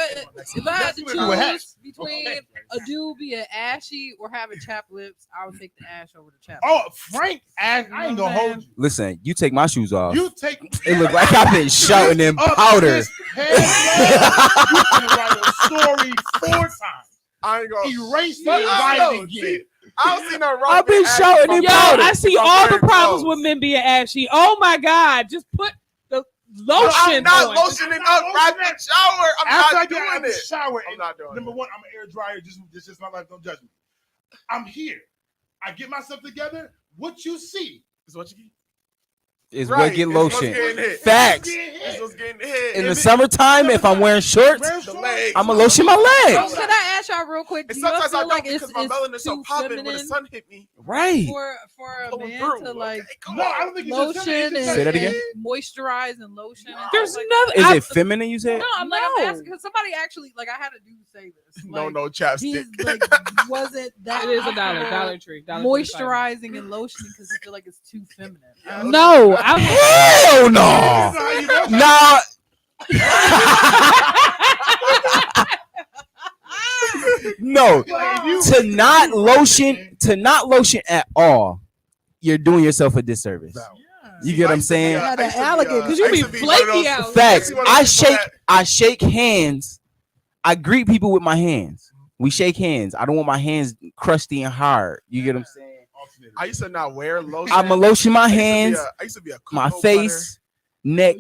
I had to choose between a dude being ashy or having chapped lips, I would take the ash over the chapped. Oh, Frank, I ain't gonna hold you. Listen, you take my shoes off. You take. It look like I've been shouting in powder. You can write a story 4 times. I ain't gonna Erase it, I write know, it see, again. I don't see no wrong. I've been with ashy shouting from in Yo, powder. I see From all the wearing problems clothes. with men being ashy. Oh my god, just put the lotion I'm not on. lotioning up right in the shower. I'm After I not get out of doing the it. shower, I'm not doing number it. one, I'm an air dryer. This is my life. Don't judge me. I'm here. I get myself together. What you see Is what you get. Is Right, what get it's what's lotion. getting hit. Facts. It's what's getting hit. In the summertime, if I'm wearing shorts, the legs. I'ma lotion my legs. Can I ask y'all real quick? And Do y'all sometimes I feel don't like because my melanin's so too popping when the feminine sun hit me. Right. for a Pulling man through. to like Okay, come No, on. I don't think it's lotion just and, Say that again? and moisturize and lotion? And There's stuff like nothing. Is I- it feminine? You said? No, I'm asking because somebody actually like I had a dude say this. No, Like, no chapstick. he's like wasn't that It is a comfortable Dollar Tree. Dollar Tree is fine. moisturizing and lotioning because he feel like it's too feminine. No, I'm. Hell no. Nah. No. To not lotion at all, you're doing yourself a disservice. You get what I'm saying? Yeah, the alligator. Because you be flaky out. Facts. I shake hands. I greet people with my hands. We shake hands. I don't want my hands crusty and hard. You get what I'm saying? I used to not wear lotion. I'ma lotion my I hands, used to be a my cocoa face, neck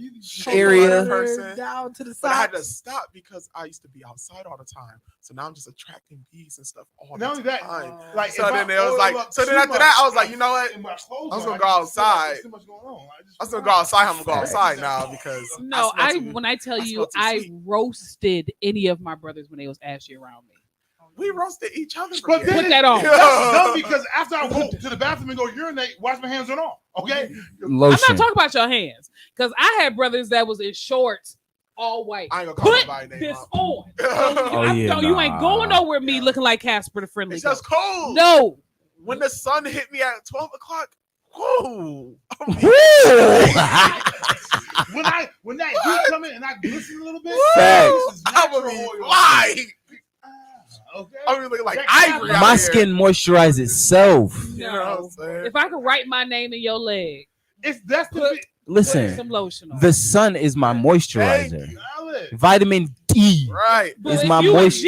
butter area. person. Down to the But I had to socks. stop because I used to be outside all the time. So now I'm just attracting bees and stuff all Not the only that, time. like So if then I it was oil like, up so then too after that, I was much, like, you know what? in my clothes I'm just on, gonna go I just feel like outside. there's too much going on. I just I'm feel gonna go like- outside. I'm gonna go Facts. outside now because No, I smell too- when I tell I you, smell too I sweet. roasted any of my brothers when they was ashy around me. We roasted each other. For But then Put that on. That's dumb because after I go to the bathroom and go urinate, wash my hands on all. Okay. I'm Lotion. not talking about your hands because I had brothers that was in shorts, all white. I ain't gonna call Put nobody name this out. on. Oh, yeah, You ain't nah. going nowhere. Me looking like Casper the Friendly It's just Ghost. cold. No, When the sun hit me at 12 o'clock, whoa. When that heat come in and I glisten a little bit, Facts. this is I would natural be oil. lying. Okay. I would be looking like Check ivory. that out My here. skin moisturizes itself. You know what I'm saying? if I could write my name in your leg, That's the Put- bit. put Listen, some lotion on. the sun is my Thank moisturizer. you. Valid. Vitamin D Right. But is if my you in jeans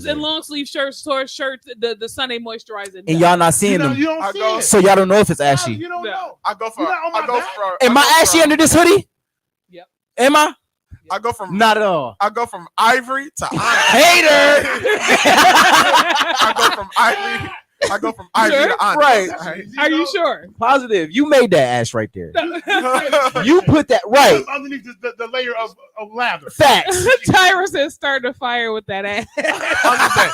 moisturizer. and long sleeve shirts, the sun ain't moisturizing. And y'all not You seeing know, them, you don't I see go- it. so y'all don't know if it's No, ashy. you don't No. know. I go for. You not on my I go back? for. Am I ashy under this hoodie? Yep. Am I? I go from. Not at all. I go from ivory to onyx. Hater. I go from ivory. I go from ivory Sure? to onyx. Right. Are you sure? Positive. You made that ash right there. Right? You put that right. Underneath the layer of lather. Facts. Tyra says start a fire with that ass. I'm just saying,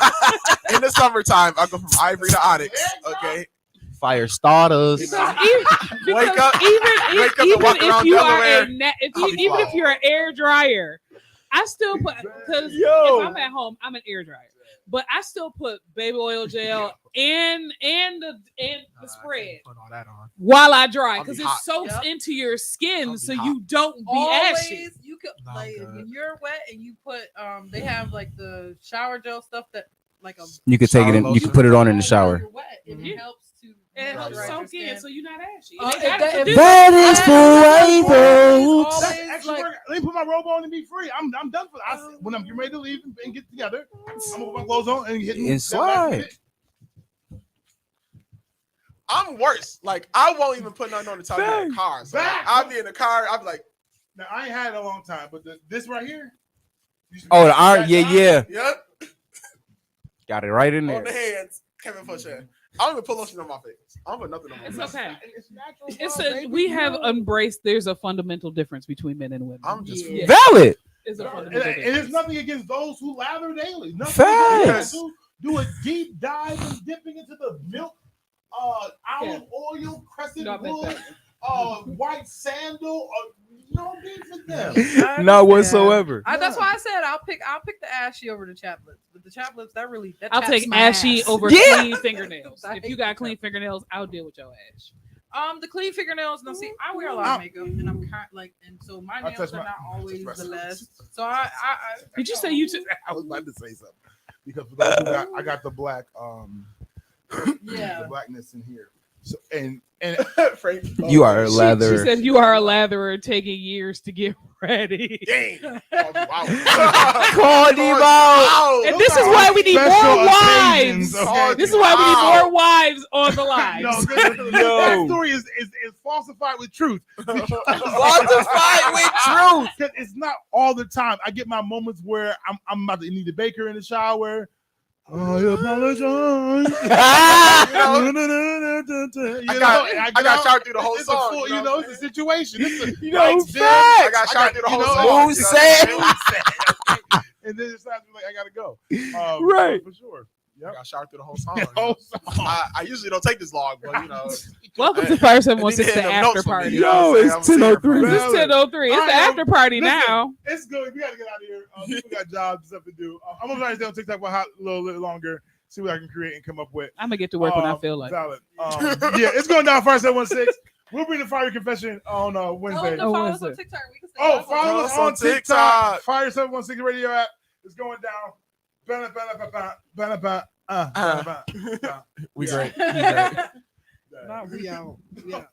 in the summertime, I go from ivory to onyx. Okay. Fire starters. Because Wake up and even walk if around you Delaware, are I'll be even if fine. you're an air dryer, I still put because Yo. if I'm at home, I'm an air dryer, but I still put baby oil gel and the spread Put all that on. while I dry I'll be because it hot. soaks Yep. into your skin, I'll be so hot. you don't be ashy. Always, you could No, like good. when you're wet and you put they have like the shower gel stuff that like a You could take it in. You could put it on in the while shower. you're wet, and Mhm. it helps to It helps moisturize your soak in, skin. so you're not ashy. Uh, They if got that- it if to do That is for white That's folks. extra like- work. Let me put my robe on and be free. I'm done for that. When I'm getting ready to leave and get together, I'm gonna put my clothes on and hit And slide. I'm worse. Like I won't even put nothing on the top of the car. So like, Facts. I'll be in the car. I'll be like, Now I ain't had it in a long time, but this right here. Oh, the iron. Yeah, yeah. yep, Got it right in on the there. hands. Kevin Pusher. I don't even put lotion on my face. I don't put nothing on my It's face. okay. It's natural. It's bro, a, baby. we have embraced. There's a fundamental difference between men and women. I'm just Yeah. Valid. It's a And, fundamental and difference. it's nothing against those who lather daily. Nothing Facts. against those who do a deep dive and dipping into the milk, olive oil, crescent No, I meant wood, white sandal. No beef with them. I Not understand. whatsoever. That's why I said I'll pick the ashy over the chaplets. But the chaplets that I'll chaps take my ashy ass. over Yeah. clean fingernails. If you got clean fingernails, I'll deal with your ash. The clean fingernails. Now, see, I wear a lot of makeup, and I'm kind like, and so my I nails touch are my- not always touch the my- best. So I Did you say you took? I was about to say something because for those who got, I got the black, Yeah. the blackness in here. So and Frank, You are a She leather. said you are a latherer taking years to get ready. Dang. Called him out. And this is why we need Special more wives. occasions, okay? This is why we need more wives on the No, lives. that story is falsified with truth. Falsified with truth. Because it's not all the time. I get my moments where I'm about to need a baker in the shower. I apologize. I got showered through the whole it's song. A full, you know, it's a situation. It's a, facts. I got showered through the whole song. Who said? And then it's like I gotta go. Right. For sure. I got showered through the whole song. The whole song. I usually don't take this long, but you know. Welcome to Fire 716, They the need to hit them after notes for me, party. you know what I'm saying? It's I'm sitting here for 10:03. a This minute. is 10:03. It's All the right, after party listen. now. It's good. We gotta get out of here. People got jobs and stuff to do. I'm gonna try to stay on TikTok for a little bit longer. See what I can create and come up with. I'm gonna get to work when I feel like. Valid. Yeah, it's going down Fire 716. We'll bring the fire confession on Wednesday. Follow us Wednesday. on TikTok. We can say Follow us on TikTok. Fire 716 radio app is going down. We great. Not we out. Yeah.